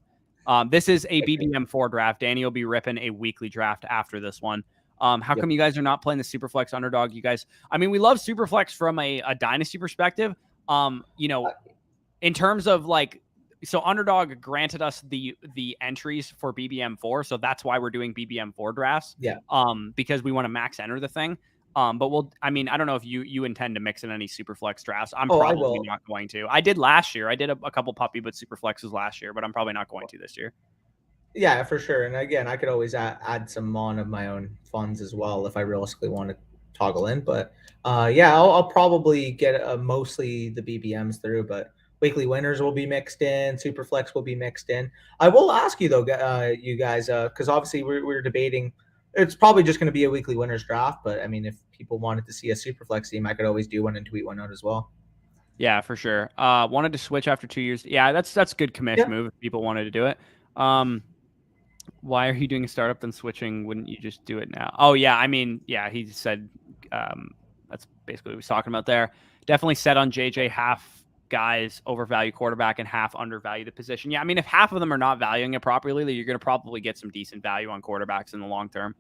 This is a BBM4 draft. Danny will be ripping a weekly draft after this one. How come you guys are not playing the Superflex Underdog? You guys, I mean, we love Superflex from a Dynasty perspective. In terms of like, so Underdog granted us the entries for BBM4, so that's why we're doing BBM4 drafts. Yeah. Because we want to max enter the thing. But I don't know if you intend to mix in any Superflex drafts. I'm probably not going to. I did last year. I did a couple puppy but Superflexes last year, but I'm probably not going to this year. Yeah, for sure. And again, I could always add some mon of my own funds as well if I realistically want to toggle in. But I'll probably get mostly the BBMs through, but weekly winners will be mixed in. Superflex will be mixed in. I will ask you though, you guys, because obviously we're debating It's probably just going to be a weekly winners draft, but I mean, if people wanted to see a super flex team, I could always do one and tweet one out as well. Yeah, for sure. Wanted to switch after 2 years. Yeah, that's a good commish move if people wanted to do it. Why are you doing a startup then switching? Wouldn't you just do it now? Oh yeah, I mean, yeah, he said that's basically what he was talking about there. Definitely set on JJ, half guys overvalue quarterback and half undervalue the position. Yeah, I mean, if half of them are not valuing it properly, then you're going to probably get some decent value on quarterbacks in the long term.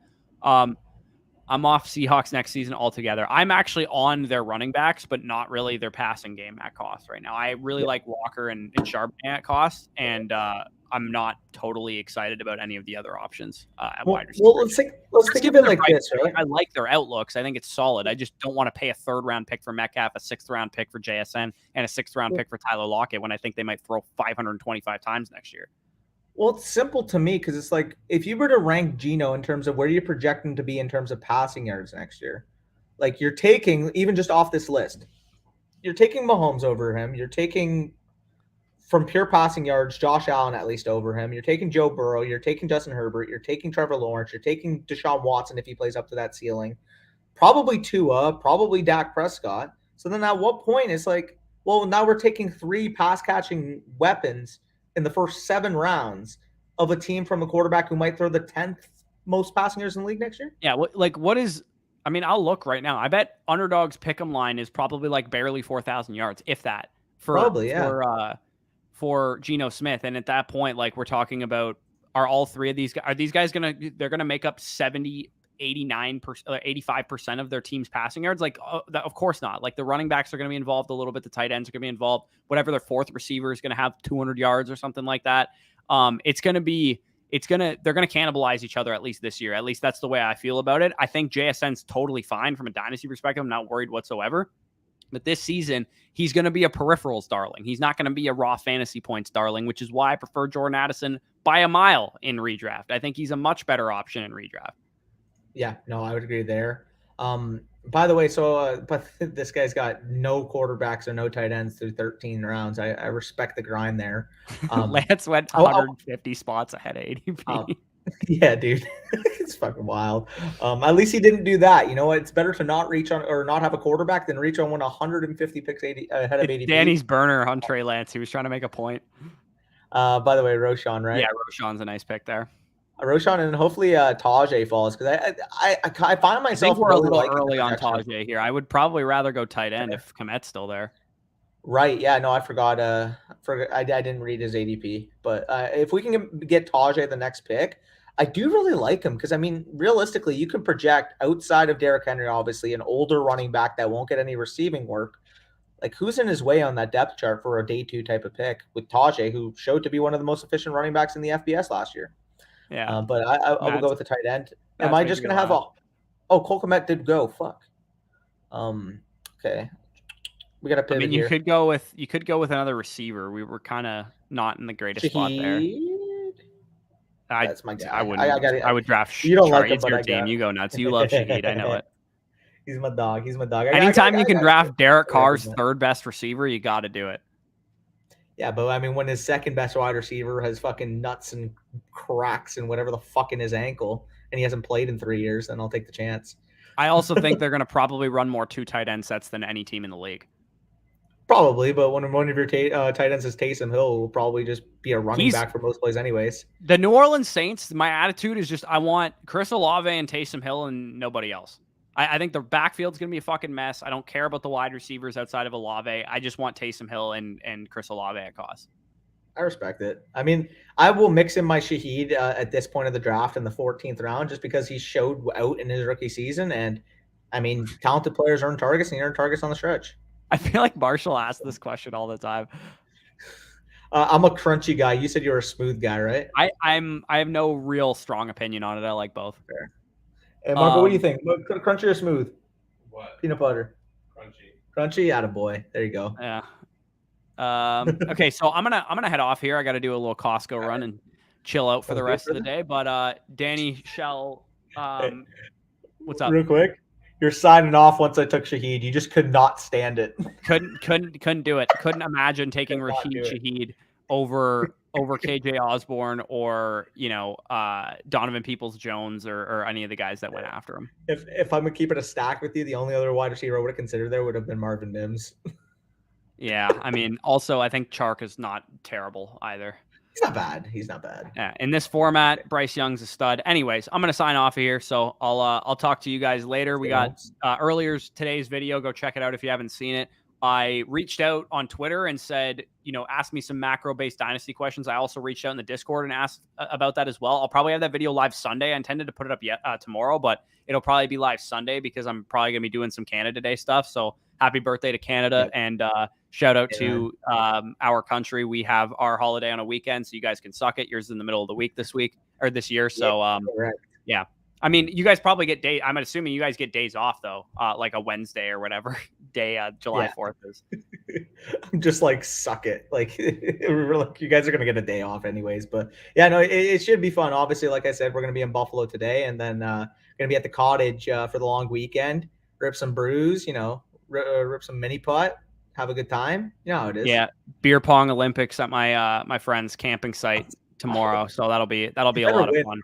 I'm off Seahawks next season altogether. I'm actually on their running backs, but not really their passing game at cost right now. I really like Walker and Charbonnet at cost, and I'm not totally excited about any of the other options at wide receiver. Well, let's think of it like this, right? I like their outlooks. I think it's solid. I just don't want to pay a 3rd round pick for Metcalf, a 6th round pick for JSN, and a 6th round pick for Tyler Lockett when I think they might throw 525 times next year. Well, it's simple to me because it's like if you were to rank Geno in terms of where you're projecting to be in terms of passing yards next year, like you're taking, even just off this list, you're taking Mahomes over him. You're taking, from pure passing yards, Josh Allen at least over him. You're taking Joe Burrow. You're taking Justin Herbert. You're taking Trevor Lawrence. You're taking Deshaun Watson if he plays up to that ceiling. Probably Tua, probably Dak Prescott. So then at what point it's like, well, now we're taking 3 pass-catching weapons in the first 7 rounds of a team from a quarterback who might throw the 10th most passing yards in the league next year? Yeah, what is – I mean, I'll look right now. I bet Underdog's pick'em line is probably like barely 4,000 yards, if that, for Geno Smith. And at that point, like we're talking about, are all 3 of these – are these guys going to – they're going to make up 70, 89%, 85% of their team's passing yards? Like, of course not. Like the running backs are going to be involved a little bit. The tight ends are going to be involved. Whatever their 4th receiver is going to have 200 yards or something like that. They're going to cannibalize each other at least this year. At least that's the way I feel about it. I think JSN's totally fine from a dynasty perspective. I'm not worried whatsoever. But this season, he's going to be a peripherals darling. He's not going to be a raw fantasy points darling, which is why I prefer Jordan Addison by a mile in redraft. I think he's a much better option in redraft. Yeah, no, I would agree there. By the way, but this guy's got no quarterbacks or no tight ends through 13 rounds. I respect the grind there. Lance went 150 spots ahead of ADP. Yeah, dude, it's fucking wild. At least he didn't do that. You know what? It's better to not reach on or not have a quarterback than reach on 150 picks ahead of ADP. Danny's burner on Trey Lance. He was trying to make a point. By the way, Roshan, right? Yeah, Roshan's a nice pick there. Roshan, and hopefully Tajay falls, because I find myself I think we're a little early on Tajay here. I would probably rather go tight end if Komet's still there. Right. Yeah. No, I forgot. I didn't read his ADP, but if we can get Tajay the next pick, I do really like him because, I mean, realistically, you can project outside of Derrick Henry, obviously, an older running back that won't get any receiving work. Like, who's in his way on that depth chart for a day 2 type of pick with Tajay, who showed to be one of the most efficient running backs in the FBS last year? Yeah. But I will go with the tight end. Am I just going to have Cole Kmet did go. Fuck. Okay. We got to pivot you could go with another receiver. We were kind of not in the greatest spot there. That's my guy. I would draft. You don't like him, it's your team. You go nuts. You love Shaheed. I know it. He's my dog. Anytime you can draft Derek Carr's 3rd best receiver, you got to do it. Yeah, but I mean, when his 2nd best wide receiver has fucking nuts and cracks and whatever the fuck in his ankle, and he hasn't played in 3 years, then I'll take the chance. I also think they're going to probably run more 2 tight end sets than any team in the league. Probably, but when one of your tight ends is Taysom Hill, will probably just be a running back for most plays anyways. The New Orleans Saints, my attitude is just I want Chris Olave and Taysom Hill and nobody else. I think the backfield's going to be a fucking mess. I don't care about the wide receivers outside of Olave. I just want Taysom Hill and Chris Olave at cost. I respect it. I mean, I will mix in my Shaheed at this point of the draft in the 14th round just because he showed out in his rookie season. And, I mean, talented players earn targets, and he earned targets on the stretch. I feel like Marshall asks this question all the time. I'm a crunchy guy. You said you're a smooth guy, right? I have no real strong opinion on it. I like both. Fair. Hey, Marco, what do you think? Crunchy or smooth? What? Peanut butter. Crunchy, attaboy. There you go. Yeah. Okay, so I'm gonna head off here. I got to do a little Costco run and chill out for the rest of the day. But Danny Shell, what's up? Real quick, you're signing off once I took Shaheed. You just could not stand it. Couldn't do it. Couldn't imagine taking Rashid Shaheed over over KJ Osborne or, you know, Donovan Peoples-Jones or any of the guys that went after him. If I'm keeping a stack with you, the only other wide receiver I would have considered there would have been Marvin Mims. Yeah, I mean, also I think Chark is not terrible either. He's not bad. He's not bad. Yeah, in this format, Bryce Young's a stud. Anyways, I'm gonna sign off of here, so I'll talk to you guys later. We got earlier today's video. Go check it out if you haven't seen it. I reached out on Twitter and said, you know, ask me some macro-based Dynasty questions. I also reached out in the Discord and asked about that as well. I'll probably have that video live Sunday. I intended to put it up tomorrow, but it'll probably be live Sunday because I'm probably going to be doing some Canada Day stuff. So happy birthday to Canada, and shout out to our country. We have our holiday on a weekend, so you guys can suck it. Yours is in the middle of the week this year. So yeah. I mean, you guys probably get days. I'm assuming you guys get days off though, like a Wednesday or whatever day July 4th is. I'm just like, suck it. Like, you guys are gonna get a day off anyways. But yeah, no, it should be fun. Obviously, like I said, we're gonna be in Buffalo today, and then gonna be at the cottage for the long weekend. Rip some brews, you know, rip some mini putt, have a good time. You know how it is. Yeah, beer pong Olympics at my my friend's camping site tomorrow, so that'll be a lot of fun.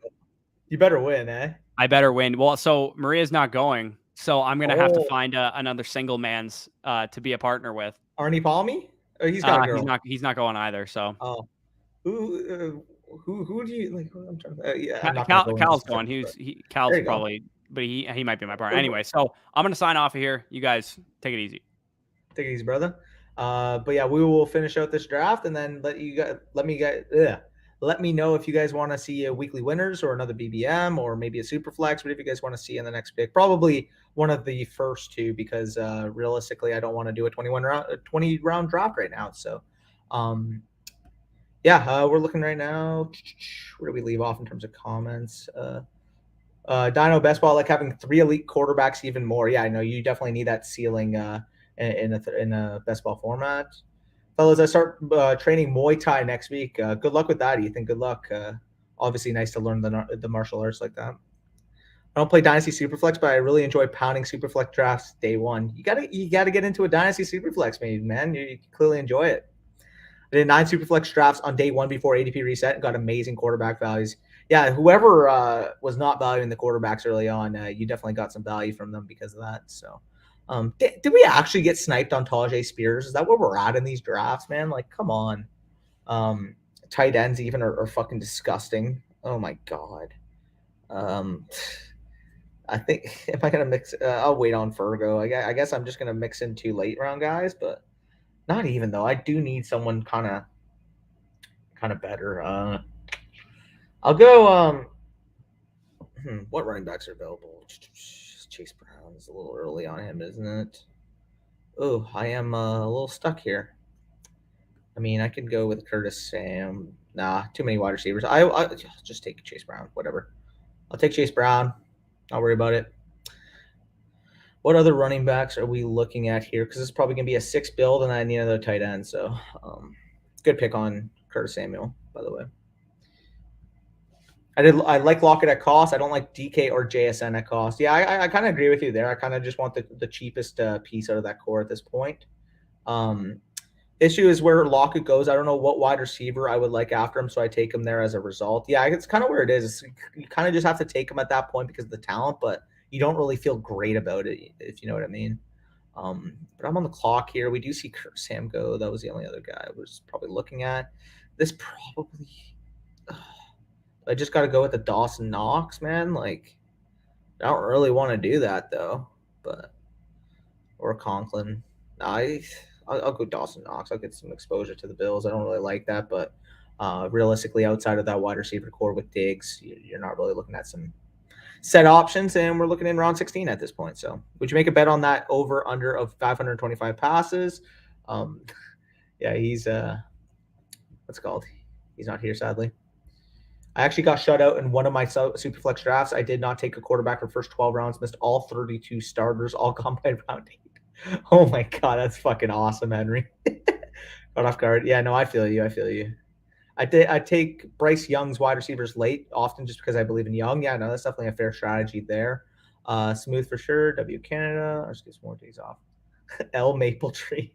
You better win, eh? I better win. Well, so Maria's not going, so I'm gonna have to find another single man's to be a partner with. Arnie Palmy? Oh, he's got a girl. He's not going either. So who do you like? I'm trying to, yeah, Cal's going. Cal's probably, but he might be my partner anyway. So I'm gonna sign off of here. You guys take it easy. Take it easy, brother. But yeah, we will finish out this draft and then let me know if you guys want to see a weekly winners or another BBM or maybe a super flex. What if you guys want to see in the next pick? Probably one of the first two, because realistically, I don't want to do a 20 round draft right now. So, yeah, we're looking right now. Where do we leave off in terms of comments? Dino Best Ball, like having 3 elite quarterbacks even more. Yeah, I know you definitely need that ceiling in a best ball format. Fellas, I start training Muay Thai next week. Good luck with that, Ethan. Good luck. Obviously, nice to learn the martial arts like that. I don't play Dynasty Superflex, but I really enjoy pounding Superflex drafts day one. You gotta get into a Dynasty Superflex, man. You clearly enjoy it. I did 9 Superflex drafts on day one before ADP reset and got amazing quarterback values. Yeah, whoever was not valuing the quarterbacks early on, you definitely got some value from them because of that. So. Did we actually get sniped on Tajay Spears? Is that where we're at in these drafts, man? Like, come on. Tight ends even are fucking disgusting. Oh my god. I think, am I gonna mix? I'll wait on Fergo. I guess I'm just gonna mix in 2 late round guys, but not even though. I do need someone kind of better. I'll go. What running backs are available? Chase Brown is a little early on him, isn't it? Oh, I am a little stuck here. I mean, I could go with Curtis Sam. Nah, too many wide receivers. I'll just take Chase Brown. Whatever. I'll take Chase Brown. Not worry about it. What other running backs are we looking at here? Because this is probably going to be a 6 build, and I need another tight end. So, good pick on Curtis Samuel, by the way. I like Lockett at cost. I don't like DK or JSN at cost. Yeah, I kind of agree with you there. I kind of just want the cheapest piece out of that core at this point. Issue is where Lockett goes. I don't know what wide receiver I would like after him, so I take him there as a result. Yeah, it's kind of where it is. You kind of just have to take him at that point because of the talent, but you don't really feel great about it, if you know what I mean. But I'm on the clock here. We do see Sam go. That was the only other guy I was probably looking at. This probably... I just got to go with the Dawson Knox, man. Like, I don't really want to do that, though. But, or Conklin. I'll go Dawson Knox. I'll get some exposure to the Bills. I don't really like that. But realistically, outside of that wide receiver core with Diggs, you're not really looking at some set options. And we're looking in round 16 at this point. So, would you make a bet on that over-under of 525 passes? Yeah, he's, what's it called? He's not here, sadly. I actually got shut out in one of my Superflex drafts. I did not take a quarterback for first 12 rounds, missed all 32 starters, all gone by round 8. Oh my god, that's fucking awesome, Henry. Caught off guard. Yeah, no, I feel you. I take Bryce Young's wide receivers late, often just because I believe in Young. Yeah, no, that's definitely a fair strategy there. Smooth for sure. W Canada. I'll just get some more days off. L Maple Tree.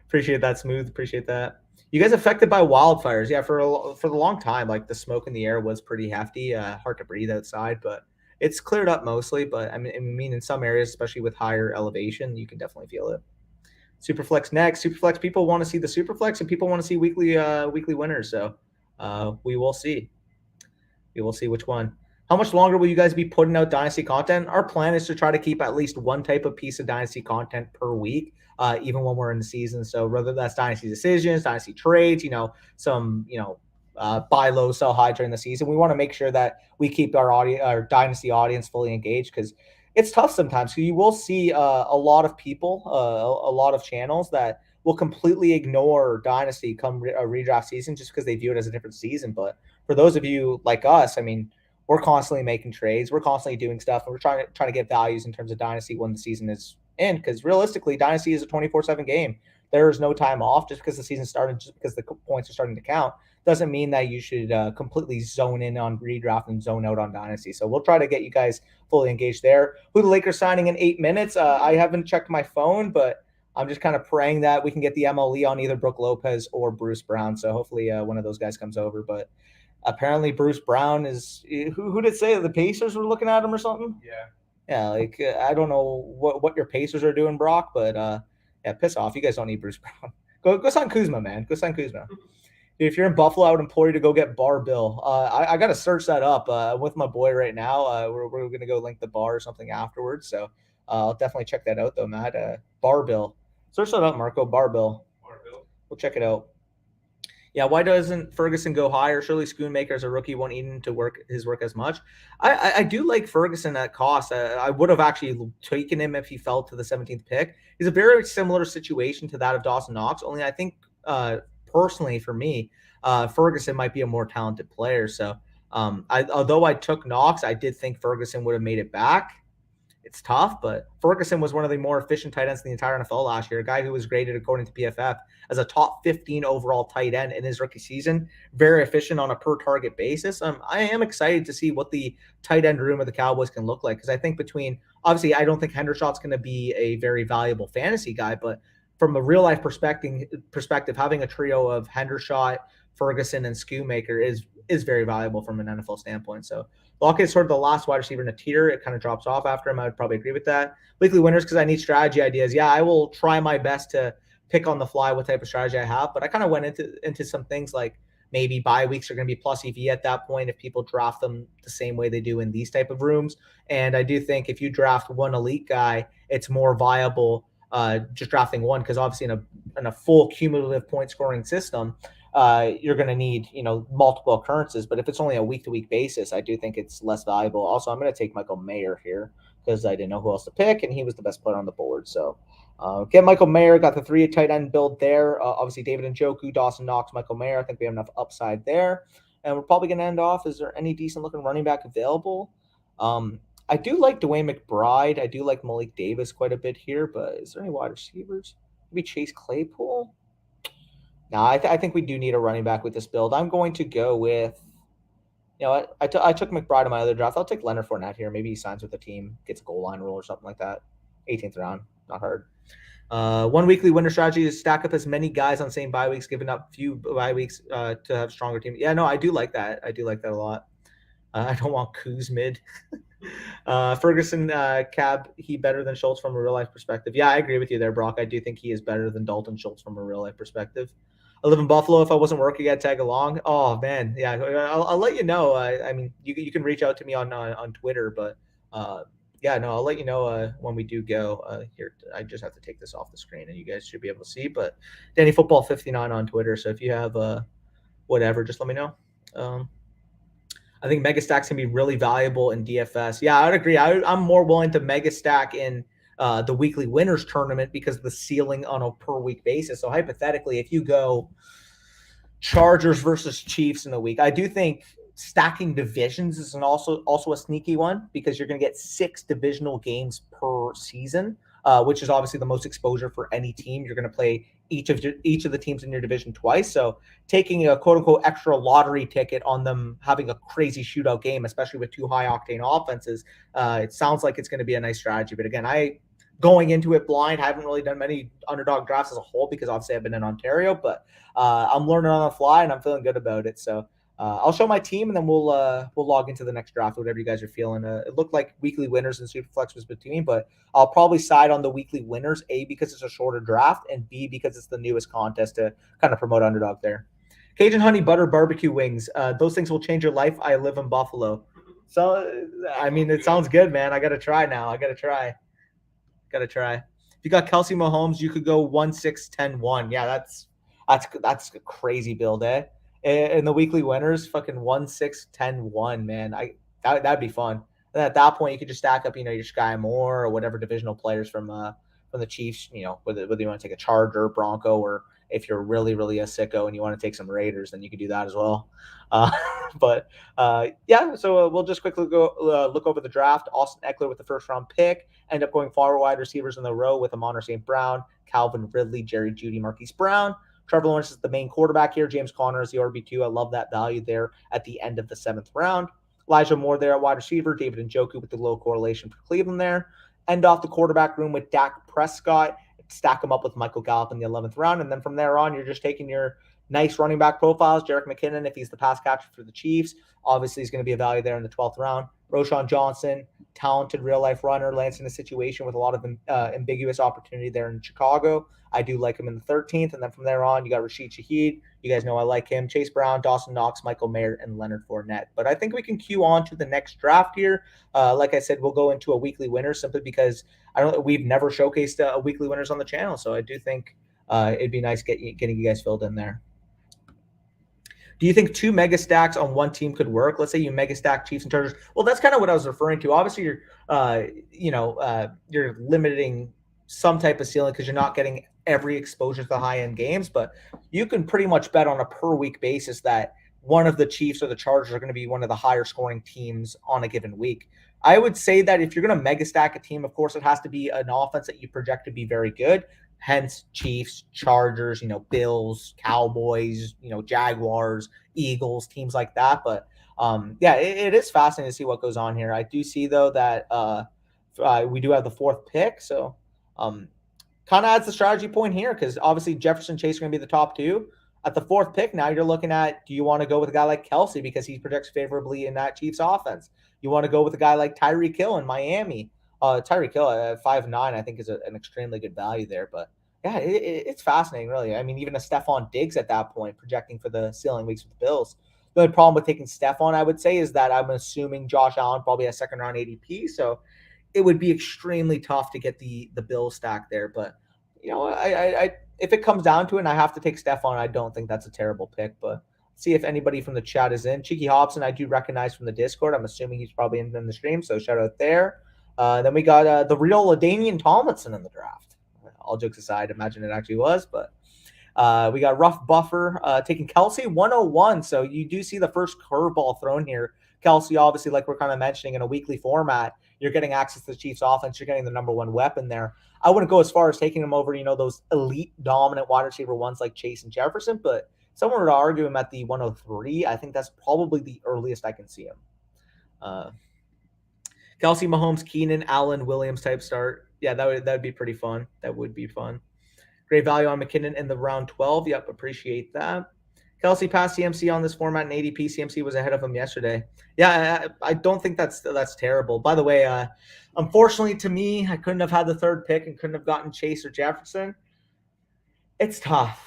Appreciate that, Smooth. Appreciate that. You guys affected by wildfires? Yeah, for the long time, like the smoke in the air was pretty hefty. Hard to breathe outside, but it's cleared up mostly. But I mean, in some areas, especially with higher elevation, you can definitely feel it. Superflex next. Superflex, people want to see the Superflex, and people want to see weekly winners. So we will see. We will see which one. How much longer will you guys be putting out Dynasty content? Our plan is to try to keep at least one type of piece of Dynasty content per week, even when we're in the season. So whether that's Dynasty decisions, Dynasty trades, some, buy low, sell high during the season. We want to make sure that we keep our Dynasty audience fully engaged, because it's tough sometimes. So you will see a lot of people, a lot of channels that will completely ignore Dynasty come redraft season just because they view it as a different season. But for those of you like us, I mean, we're constantly making trades, we're constantly doing stuff, and we're trying to get values in terms of Dynasty when the season is in, because realistically, Dynasty is a 24/7 game. There is no time off. Just because the season started, just because the points are starting to count, doesn't mean that you should completely zone in on redraft and zone out on Dynasty. So we'll try to get you guys fully engaged there. Who the Lakers signing in 8 minutes? I haven't checked my phone, but I'm just kind of praying that we can get the MLE on either Brook Lopez or Bruce Brown. So hopefully one of those guys comes over. But apparently Bruce Brown is who did say that the Pacers were looking at him or something? Yeah, like I don't know what your Pacers are doing, Brock, but yeah, piss off. You guys don't need Bruce Brown. Go sign Kuzma, man. Go sign Kuzma. Dude, if you're in Buffalo, I would implore you to go get Bar Bill. I got to search that up with my boy right now. We're going to go link the bar or something afterwards. So I'll definitely check that out, though, Matt. Bar Bill. Search that up, Marco. Bar Bill. We'll check it out. Yeah, why doesn't Ferguson go higher? Surely Schoonmaker as a rookie won't need him to work as much. I do like Ferguson at cost. I would have actually taken him if he fell to the 17th pick. He's a very similar situation to that of Dawson Knox, only I think personally for me, Ferguson might be a more talented player. So although I took Knox, I did think Ferguson would have made it back. It's tough, but Ferguson was one of the more efficient tight ends in the entire NFL last year, a guy who was graded according to PFF as a top 15 overall tight end in his rookie season, very efficient on a per-target basis. I am excited to see what the tight end room of the Cowboys can look like, because I think obviously, I don't think Hendershot's going to be a very valuable fantasy guy, but from a real-life perspective, having a trio of Hendershot, Ferguson, and Schoonmaker is very valuable from an NFL standpoint. So Lockett's sort of the last wide receiver in a tier. It kind of drops off after him. I would probably agree with that. Weekly winners, because I need strategy ideas. Yeah, I will try my best to pick on the fly what type of strategy I have, but I kind of went into some things like maybe bye weeks are going to be plus EV at that point if people draft them the same way they do in these type of rooms. And I do think if you draft one elite guy, it's more viable just drafting one, because obviously in a full cumulative point scoring system, you're going to need, multiple occurrences. But if it's only a week-to-week basis, I do think it's less valuable. Also, I'm going to take Michael Mayer here because I didn't know who else to pick, and he was the best player on the board. So get Michael Mayer. Got the 3 tight end build there. Obviously, David Njoku, Dawson Knox, Michael Mayer. I think we have enough upside there. And we're probably going to end off. Is there any decent-looking running back available? I do like Dwayne McBride. I do like Malik Davis quite a bit here, but is there any wide receivers? Maybe Chase Claypool? No, I think we do need a running back with this build. I'm going to go with, I took McBride in my other draft. I'll take Leonard Fournette here. Maybe he signs with the team, gets a goal line rule or something like that. 18th round, not hard. One weekly winner strategy is stack up as many guys on same bye weeks, giving up few bye weeks to have stronger team. Yeah, no, I do like that. I do like that a lot. I don't want Kuz mid. Ferguson, Cab, he better than Schultz from a real life perspective. Yeah, I agree with you there, Brock. I do think he is better than Dalton Schultz from a real life perspective. I live in Buffalo. If I wasn't working, I'd tag along. Oh man, yeah, I'll let you know. I mean, you can reach out to me on Twitter, but yeah, no, I'll let you know when we do go. Here, I just have to take this off the screen, and you guys should be able to see. But Danny Football 59 on Twitter. So if you have whatever, just let me know. I think mega stacks can be really valuable in DFS. Yeah, I would agree. I'm more willing to mega stack in the weekly winners tournament because of the ceiling on a per week basis. So hypothetically, if you go Chargers versus Chiefs in the week, I do think stacking divisions is also a sneaky one, because you're going to get 6 divisional games per season, which is obviously the most exposure for any team. You're going to play each of the teams in your division twice. So taking a quote unquote extra lottery ticket on them having a crazy shootout game, especially with 2 high octane offenses, it sounds like it's going to be a nice strategy. But again, going into it blind. I haven't really done many underdog drafts as a whole because obviously I've been in Ontario, but I'm learning on the fly and I'm feeling good about it. So I'll show my team and then we'll log into the next draft, whatever you guys are feeling. It looked like weekly winners and Superflex was between, but I'll probably side on the weekly winners, A, because it's a shorter draft, and B, because it's the newest contest to kind of promote Underdog there. Cajun honey butter barbecue wings. Those things will change your life. I live in Buffalo. So, I mean, it sounds good, man. I got to try now. I got to try. If you got Kelsey Mahomes, you could go 1-6-10-1. Yeah, that's a crazy build, eh? And the weekly winners, fucking 1-6-10-1, man. That'd be fun. And at that point, you could just stack up, your Sky Moore or whatever divisional players from the Chiefs. Whether you want to take a Charger, Bronco, or if you're really, really a sicko and you want to take some Raiders, then you could do that as well. Yeah. So we'll just quickly go look over the draft. Austin Eckler with the first round pick. End up going far wide receivers in the row with Amon St. Brown, Calvin Ridley, Jerry Jeudy, Marquise Brown. Trevor Lawrence is the main quarterback here. James Conner is the RB2. I love that value there at the end of the 7th round. Elijah Moore there at wide receiver. David Njoku with the low correlation for Cleveland there. End off the quarterback room with Dak Prescott. Stack him up with Michael Gallup in the 11th round. And then from there on, you're just taking your nice running back profiles. Jerick McKinnon, if he's the pass catcher for the Chiefs, obviously he's going to be a value there in the 12th round. Roshan Johnson, talented real-life runner, lands in a situation with a lot of ambiguous opportunity there in Chicago. I do like him in the 13th. And then from there on, you got Rashid Shaheed. You guys know I like him. Chase Brown, Dawson Knox, Michael Mayer, and Leonard Fournette. But I think we can cue on to the next draft here. Like I said, we'll go into a weekly winner simply because we've never showcased a weekly winners on the channel. So I do think it'd be nice getting you guys filled in there. Do you think 2 mega stacks on one team could work? Let's say you mega stack Chiefs and Chargers. Well, that's kind of what I was referring to. Obviously, you're limiting some type of ceiling because you're not getting every exposure to the high-end games, but you can pretty much bet on a per-week basis that one of the Chiefs or the Chargers are going to be one of the higher scoring teams on a given week. I would say that if you're going to mega stack a team, of course, it has to be an offense that you project to be very good. Hence, Chiefs, Chargers, Bills, Cowboys, Jaguars, Eagles, teams like that. But yeah, it is fascinating to see what goes on here. I do see though that we do have the 4th pick, so kind of adds the strategy point here because obviously Jefferson, Chase are going to be the top 2. At the 4th pick, now you're looking at, do you want to go with a guy like Kelsey because he projects favorably in that Chiefs offense? You want to go with a guy like Tyreek Hill in Miami. Tyreek Hill at 5'9", I think is an extremely good value there. But yeah, it's fascinating, really. I mean, even a Stephon Diggs at that point, projecting for the ceiling weeks with the Bills. The only problem with taking Stephon, I would say, is that I'm assuming Josh Allen probably has 2nd round ADP. So it would be extremely tough to get the Bills stack there. But, I if it comes down to it and I have to take Stephon, I don't think that's a terrible pick. But see if anybody from the chat is in. Cheeky Hobson, I do recognize from the Discord. I'm assuming he's probably in the stream, so shout out there. Then we got the real LaDainian Tomlinson in the draft. All jokes aside, imagine it actually was. But we got Rough Buffer taking Kelsey 101. So you do see the first curveball thrown here. Kelsey, obviously, like we're kind of mentioning in a weekly format, you're getting access to the Chiefs offense. You're getting the number 1 weapon there. I wouldn't go as far as taking him over, those elite dominant wide receiver ones like Chase and Jefferson, but someone were to argue him at the 103. I think that's probably the earliest I can see him. Kelsey, Mahomes, Keenan, Allen, Williams type start. Yeah, that would be pretty fun. That would be fun. Great value on McKinnon in the round 12. Yep, appreciate that. Kelsey passed CMC on this format in ADP. CMC was ahead of him yesterday. Yeah, I don't think that's terrible. By the way, unfortunately to me, I couldn't have had the 3rd pick and couldn't have gotten Chase or Jefferson. It's tough.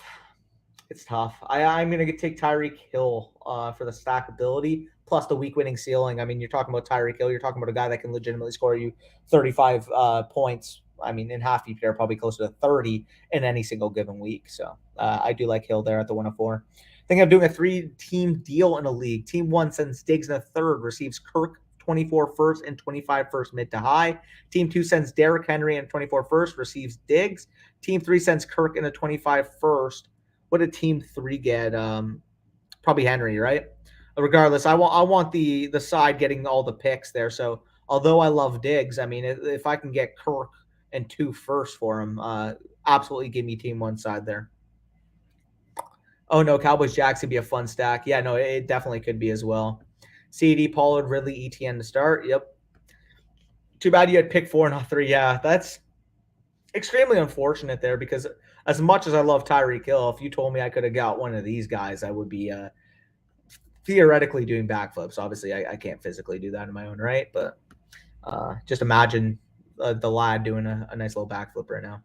I'm going to take Tyreek Hill for the stackability plus the week winning ceiling. I mean, you're talking about Tyreek Hill. You're talking about a guy that can legitimately score you 35 points. I mean, in half PPR, probably closer to 30 in any single given week. So I do like Hill there at the 104. I think I'm doing a 3-team deal in a league. Team 1 sends Diggs in the 3rd, receives Kirk 24 first and 25 first mid to high. Team 2 sends Derrick Henry and 24 first, receives Diggs. Team 3 sends Kirk in a 25 first. What did Team 3 get? Probably Henry, right? Regardless, I want the side getting all the picks there. So although I love Diggs, I mean, if I can get Kirk and 2 first for him, absolutely give me Team 1 side there. Oh, no, Cowboys Jacks would be a fun stack. Yeah, no, it definitely could be as well. CD, Pollard, Ridley, ETN to start. Yep. Too bad you had pick 4, not 3. Yeah, that's extremely unfortunate there, because as much as I love Tyreek Hill, if you told me I could have got one of these guys, I would be theoretically doing backflips. Obviously, I can't physically do that in my own right, but just imagine the lad doing a nice little backflip right now.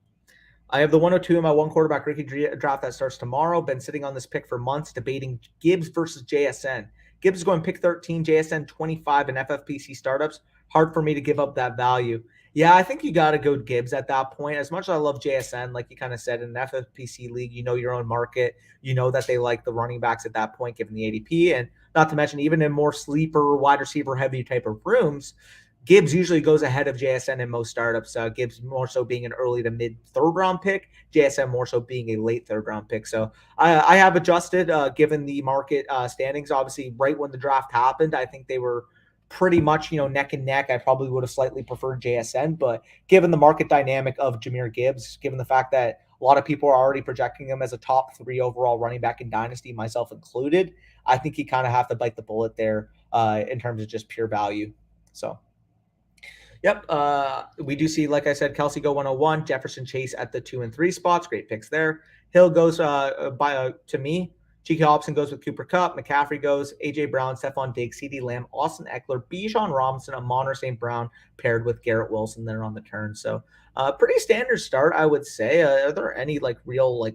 I have the 102 in my one quarterback rookie draft that starts tomorrow. Been sitting on this pick for months, debating Gibbs versus JSN. Gibbs is going pick 13, JSN 25 in FFPC startups. Hard for me to give up that value. Yeah, I think you got to go Gibbs at that point. As much as I love JSN, like you kind of said, in an FFPC league, you know your own market. You know that they like the running backs at that point, given the ADP. And not to mention, even in more sleeper, wide receiver heavy type of rooms, Gibbs usually goes ahead of JSN in most startups. Gibbs more so being an early to mid third round pick, JSN more so being a late third round pick. So I have adjusted given the market standings. Obviously, right when the draft happened, I think they were pretty much, neck and neck. I probably would have slightly preferred JSN, but given the market dynamic of Jahmyr Gibbs, given the fact that a lot of people are already projecting him as a top 3 overall running back in Dynasty, myself included, I think you kind of have to bite the bullet there in terms of just pure value. So. Yep. We do see, like I said, Kelsey go 101, Jefferson Chase at the 2 and 3 spots. Great picks there. Hill goes to me. Cheeky Hobson goes with Cooper Kupp. McCaffrey goes AJ Brown, Stephon Diggs, CeeDee Lamb, Austin Eckler, Bijan Robinson, Amon St. Brown paired with Garrett Wilson there on the turn. So pretty standard start, I would say. Are there any real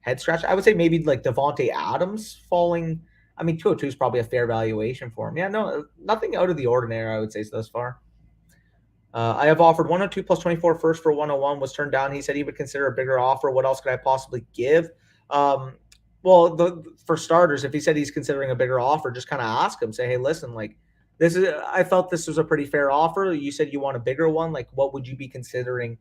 head scratch? I would say maybe Devontae Adams falling. I mean, 202 is probably a fair valuation for him. Yeah, no, nothing out of the ordinary, I would say, thus far. I have offered 102 plus 24 first for 101, was turned down. He said he would consider a bigger offer. What else could I possibly give? Well, for starters, if he said he's considering a bigger offer, just kind of ask him, say, hey, listen, I felt this was a pretty fair offer. You said you want a bigger one. What would you be considering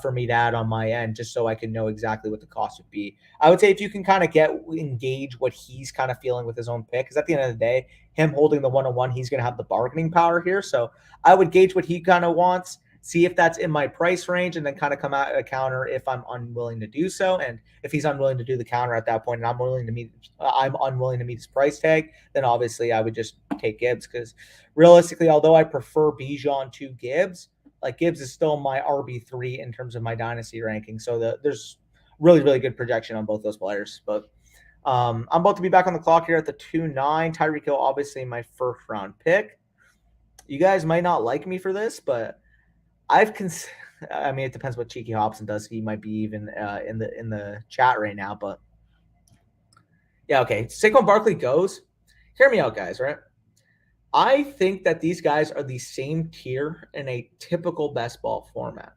for me to add on my end, just so I can know exactly what the cost would be? I would say if you can kind of engage what he's kind of feeling with his own pick, because at the end of the day, him holding the 101, he's going to have the bargaining power here. So I would gauge what he kind of wants, see if that's in my price range, and then kind of come out a counter if I'm unwilling to do so. And if he's unwilling to do the counter at that point, and I'm unwilling to meet his price tag, then obviously I would just take Gibbs, because realistically, although I prefer Bijan to Gibbs, Gibbs is still my RB3 in terms of my dynasty ranking. So there's really, really good projection on both those players. But I'm about to be back on the clock here at the 2-9. Tyreek Hill, obviously my first round pick. You guys might not like me for this, but I mean, it depends what Cheeky Hobson does. He might be even in the chat right now, but yeah, okay. Saquon Barkley goes. Hear me out, guys, right? I think that these guys are the same tier in a typical best ball format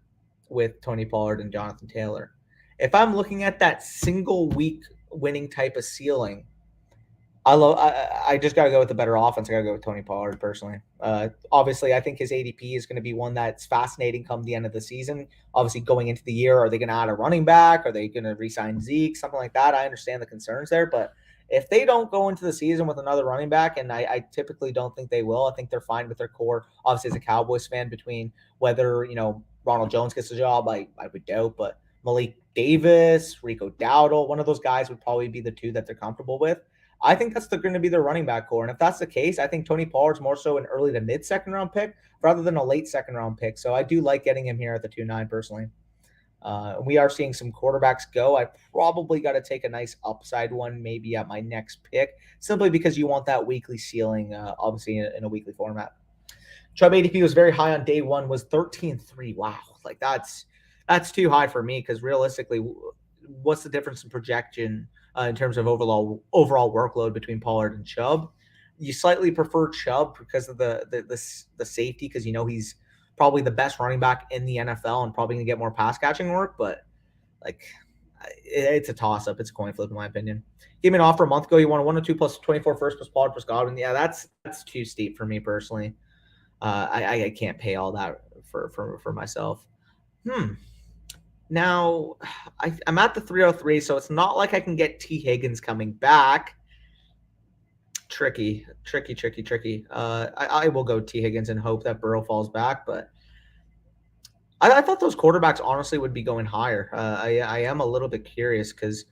with Tony Pollard and Jonathan Taylor. If I'm looking at that single week winning type of ceiling, I just got to go with the better offense. I got to go with Tony Pollard personally. Obviously, I think his ADP is going to be one that's fascinating come the end of the season. Obviously, going into the year, are they going to add a running back? Are they going to re-sign Zeke? Something like that. I understand the concerns there, but if they don't go into the season with another running back, and I typically don't think they will, I think they're fine with their core. Obviously, as a Cowboys fan, between whether Ronald Jones gets the job, I would doubt, but Malik Davis, Rico Dowdle, one of those guys would probably be the two that they're comfortable with. I think that's going to be their running back core. And if that's the case, I think Tony Pollard's more so an early to mid second round pick rather than a late second round pick. So I do like getting him here at the 2-9 personally. We are seeing some quarterbacks go. I probably got to take a nice upside one maybe at my next pick, simply because you want that weekly ceiling, obviously in a weekly format. Chubb ADP was very high on day one, was 13-3. Wow. That's too high for me, because realistically, what's the difference in projection in terms of overall workload between Pollard and Chubb? You slightly prefer Chubb because of the safety, because he's probably the best running back in the NFL and probably going to get more pass catching work, but it's a toss up. It's a coin flip in my opinion. Gave me an offer a month ago. You want a 102 plus 24 first plus Pollard plus Godwin. Yeah, that's too steep for me personally. I can't pay all that for myself. Now, I'm at the 303, so it's not like I can get T. Higgins coming back. Tricky. I will go T. Higgins and hope that Burrow falls back, but I thought those quarterbacks honestly would be going higher. I am a little bit curious because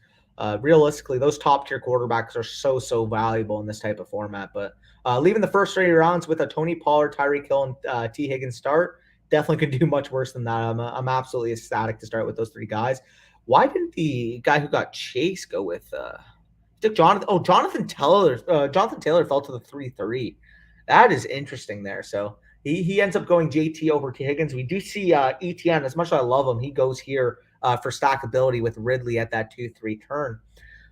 realistically, those top-tier quarterbacks are so valuable in this type of format. But leaving the first 3 rounds with a Tony Pollard, Tyreek Hill, and T. Higgins start, definitely could do much worse than that. I'm absolutely ecstatic to start with those 3 guys. Why didn't the guy who got Chase go with took Jonathan? Oh, Jonathan Taylor. Jonathan Taylor fell to the 3-3. That is interesting there. So he ends up going JT over to Higgins. We do see ETN. As much as I love him, he goes here for stackability with Ridley at that 2-3 turn.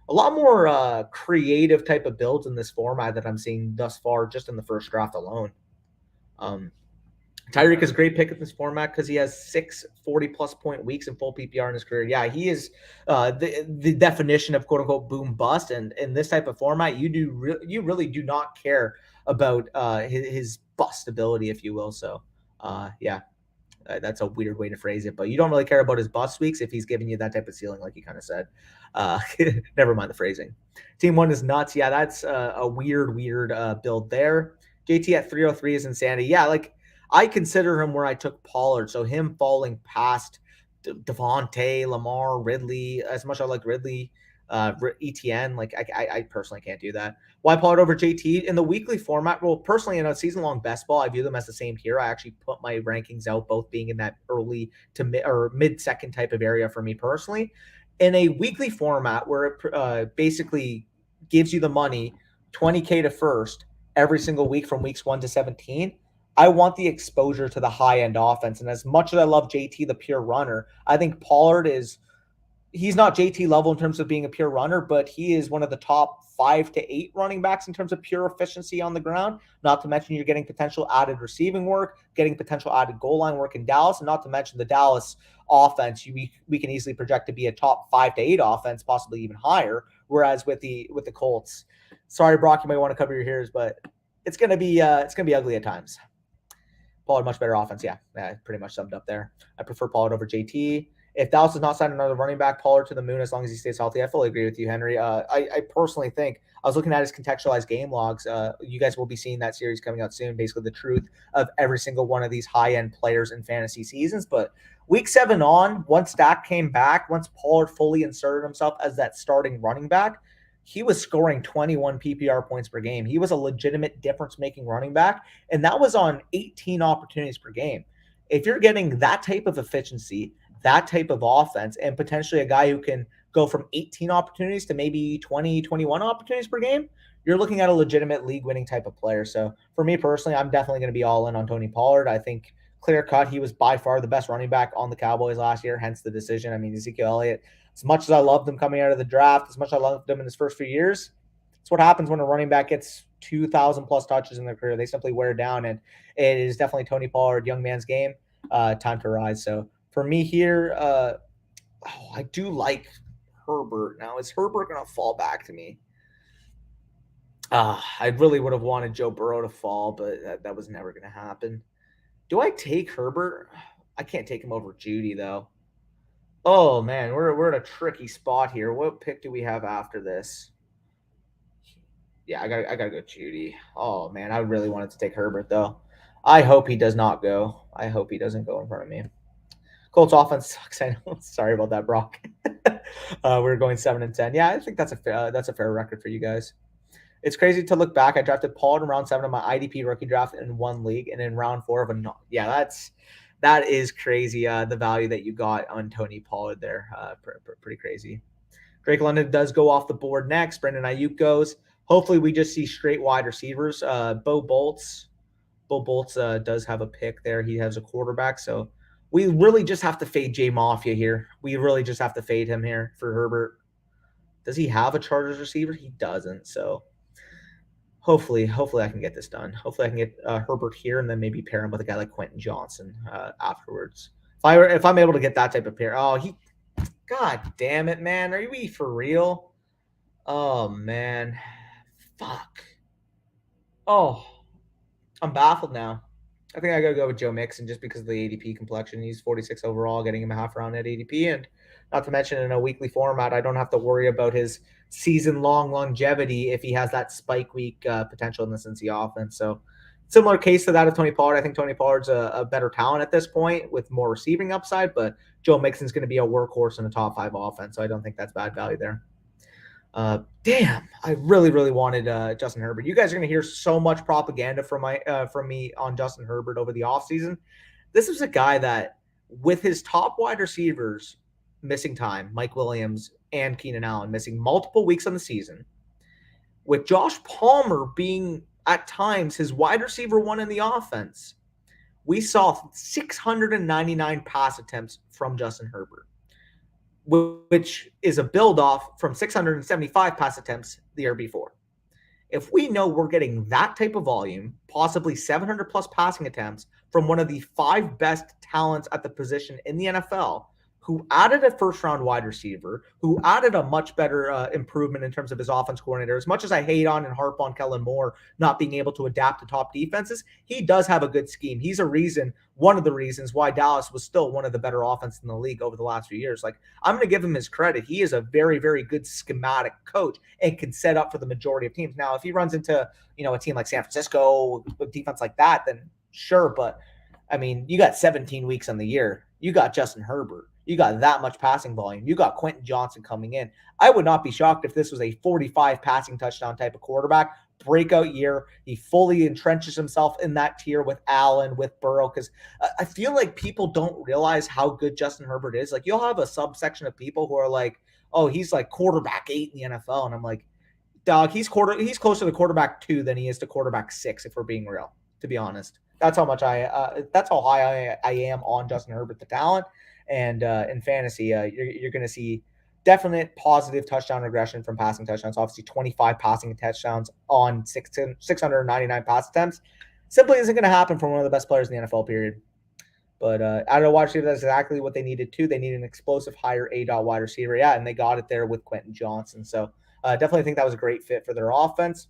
A lot more creative type of builds in this format that I'm seeing thus far, just in the first draft alone. Tyreek is a great pick in this format because he has 6 40-plus point weeks in full PPR in his career. Yeah, he is the definition of quote-unquote boom bust. And in this type of format, you really do not care about his bust ability, if you will. So, yeah, that's a weird way to phrase it. But you don't really care about his bust weeks if he's giving you that type of ceiling, like you kind of said. Never mind the phrasing. Team 1 is nuts. Yeah, that's a weird build there. JT at 303 is insanity. Yeah, like, I consider him where I took Pollard. So him falling past Devontae, Lamar, Ridley, as much as I like Ridley, ETN, like I personally can't do that. Why Pollard over JT? In the weekly format, well, personally, in a season-long best ball, I view them as the same tier. I actually put my rankings out, both being in that early to mid-second type of area for me personally. In a weekly format where it basically gives you the money, 20K to first, every single week from weeks 1 to 17, I want the exposure to the high-end offense. And as much as I love JT, the pure runner, I think Pollard he's not JT level in terms of being a pure runner, but he is one of the top 5 to 8 running backs in terms of pure efficiency on the ground. Not to mention you're getting potential added receiving work, getting potential added goal line work in Dallas, and not to mention the Dallas offense, we can easily project to be a top 5 to 8 offense, possibly even higher. Whereas with the Colts, sorry, Brock, you might want to cover your ears, but it's gonna be ugly at times. Pollard, much better offense. Yeah, pretty much summed up there. I prefer Pollard over JT. If Dallas does not sign another running back, Pollard to the moon as long as he stays healthy. I fully agree with you, Henry. I personally think, I was looking at his contextualized game logs. You guys will be seeing that series coming out soon, basically the truth of every single one of these high-end players in fantasy seasons. But week 7 on, once Dak came back, once Pollard fully inserted himself as that starting running back, he was scoring 21 PPR points per game. He was a legitimate difference-making running back, and that was on 18 opportunities per game. If you're getting that type of efficiency, that type of offense, and potentially a guy who can go from 18 opportunities to maybe 20, 21 opportunities per game, you're looking at a legitimate league-winning type of player. So for me personally, I'm definitely going to be all in on Tony Pollard. I think clear-cut, he was by far the best running back on the Cowboys last year, hence the decision. I mean, Ezekiel Elliott, as much as I loved him coming out of the draft, as much as I loved him in his first few years, it's what happens when a running back gets 2,000 plus touches in their career. They simply wear down, and it is definitely Tony Pollard, young man's game, time to rise. So for me here, I do like Herbert. Now, is Herbert going to fall back to me? I really would have wanted Joe Burrow to fall, but that was never going to happen. Do I take Herbert? I can't take him over Judy, though. Oh, man, we're in a tricky spot here. What pick do we have after this? Yeah, I gotta go Judy. Oh, man, I really wanted to take Herbert, though. I hope he does not go. I hope he doesn't go in front of me. Colts offense sucks. I know. Sorry about that, Brock. We're going 7-10. Yeah, I think that's a fair record for you guys. It's crazy to look back. I drafted Pollard in round 7 of my IDP rookie draft in one league, and in round 4 of a yeah, that is crazy. The value that you got on Tony Pollard there, pretty crazy. Drake London does go off the board next. Brandon Ayuk goes. Hopefully, we just see straight wide receivers. Bo Bolts does have a pick there. He has a quarterback, so we really just have to fade J Mafia here. We really just have to fade him here for Herbert. Does he have a Chargers receiver? He doesn't. So hopefully I can get this done. Hopefully I can get Herbert here and then maybe pair him with a guy like Quentin Johnson afterwards. If I'm able to get that type of pair. Oh, God damn it, man. Are we for real? Oh, man. Fuck. Oh, I'm baffled now. I think I got to go with Joe Mixon just because of the ADP complexion. He's 46 overall, getting him a half round at ADP. And not to mention in a weekly format, I don't have to worry about his season-long longevity if he has that spike week potential in the Cincy offense. So similar case to that of Tony Pollard. I think Tony Pollard's a better talent at this point with more receiving upside, but Joe Mixon's going to be a workhorse in a top 5 offense. So I don't think that's bad value there. Damn, I really wanted Justin Herbert. You guys are going to hear so much propaganda from me on Justin Herbert over the offseason This is a guy that, with his top wide receivers missing time, Mike Williams and Keenan Allen missing multiple weeks on the season, with Josh Palmer being at times his wide receiver one in the offense, we saw 699 pass attempts from Justin Herbert, which is a build off from 675 pass attempts the year before. If we know we're getting that type of volume, possibly 700 plus passing attempts from one of the 5 best talents at the position in the NFL, who added a first-round wide receiver, who added a much better improvement in terms of his offense coordinator. As much as I hate on and harp on Kellen Moore not being able to adapt to top defenses, he does have a good scheme. He's one of the reasons why Dallas was still one of the better offenses in the league over the last few years. Like, I'm going to give him his credit. He is a very, very good schematic coach and can set up for the majority of teams. Now, if he runs into, a team like San Francisco with defense like that, then sure. But I mean, you got 17 weeks on the year. You got Justin Herbert. You got that much passing volume. You got Quentin Johnson coming in. I would not be shocked if this was a 45 passing touchdown type of quarterback. Breakout year. He fully entrenches himself in that tier with Allen, with Burrow, because I feel like people don't realize how good Justin Herbert is. Like, you'll have a subsection of people who are like, oh, he's like quarterback 8 in the NFL. And I'm like, dog, he's closer to quarterback 2 than he is to quarterback 6, if we're being real, to be honest. That's how much that's how high I am on Justin Herbert, the talent. And in fantasy, you're going to see definite positive touchdown regression from passing touchdowns. Obviously, 25 passing touchdowns on 699 pass attempts simply isn't going to happen from one of the best players in the NFL, period. But out of the wide receiver, that's exactly what they needed too. They needed an explosive, higher A-dot wide receiver. Yeah, and they got it there with Quentin Johnson. So definitely think that was a great fit for their offense.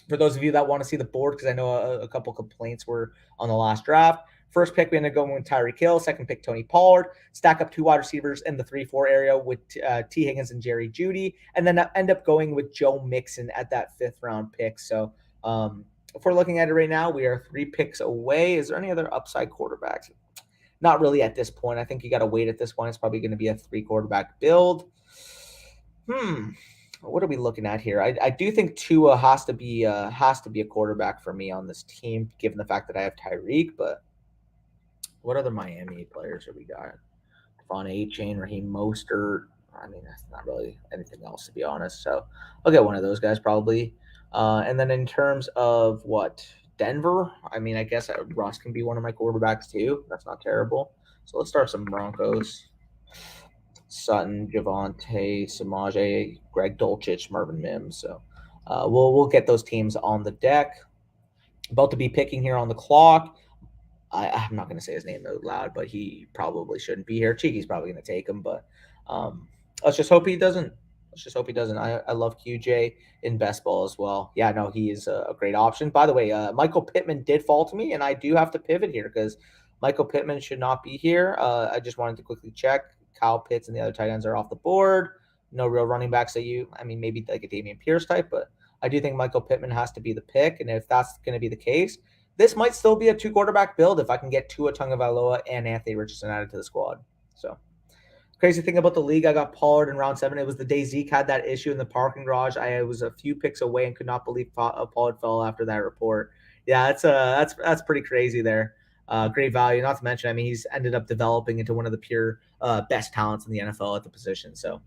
For those of you that want to see the board, because I know a couple complaints were on the last draft. First pick, we ended up going with Tyreek Hill. Second pick, Tony Pollard. Stack up 2 wide receivers in the 3-4 area with T. Higgins and Jerry Jeudy. And then end up going with Joe Mixon at that 5th round pick. So if we're looking at it right now, we are 3 picks away. Is there any other upside quarterbacks? Not really at this point. I think you got to wait at this point. It's probably going to be a 3 quarterback build. What are we looking at here? I do think Tua has to be a quarterback for me on this team, given the fact that I have Tyreek. But what other Miami players have we got? Von A-Chain, Raheem Mostert. I mean, that's not really anything else, to be honest. So I'll get one of those guys probably. And then in terms of Denver, I mean, I guess Russ can be one of my quarterbacks too. That's not terrible. So let's start some Broncos. Sutton, Javonte, Samaje, Greg Dulcich, Marvin Mims. So we'll get those teams on the deck. About to be picking here on the clock. I'm not going to say his name out loud, but he probably shouldn't be here. Cheeky's probably going to take him, but let's just hope he doesn't. I love QJ in best ball as well. Yeah, no, he is a great option. By the way, Michael Pittman did fall to me, and I do have to pivot here because Michael Pittman should not be here. I just wanted to quickly check. Kyle Pitts and the other tight ends are off the board. No real running backs maybe like a Dameon Pierce type, but I do think Michael Pittman has to be the pick. And if that's going to be the case, this might still be a 2 quarterback build if I can get Tua Tagovailoa and Anthony Richardson added to the squad. So crazy thing about the league, I got Pollard in round 7. It was the day Zeke had that issue in the parking garage. I was a few picks away and could not believe Pollard fell after that report. Yeah, that's pretty crazy there. Great value, not to mention, I mean, he's ended up developing into one of the pure best talents in the NFL at the position. So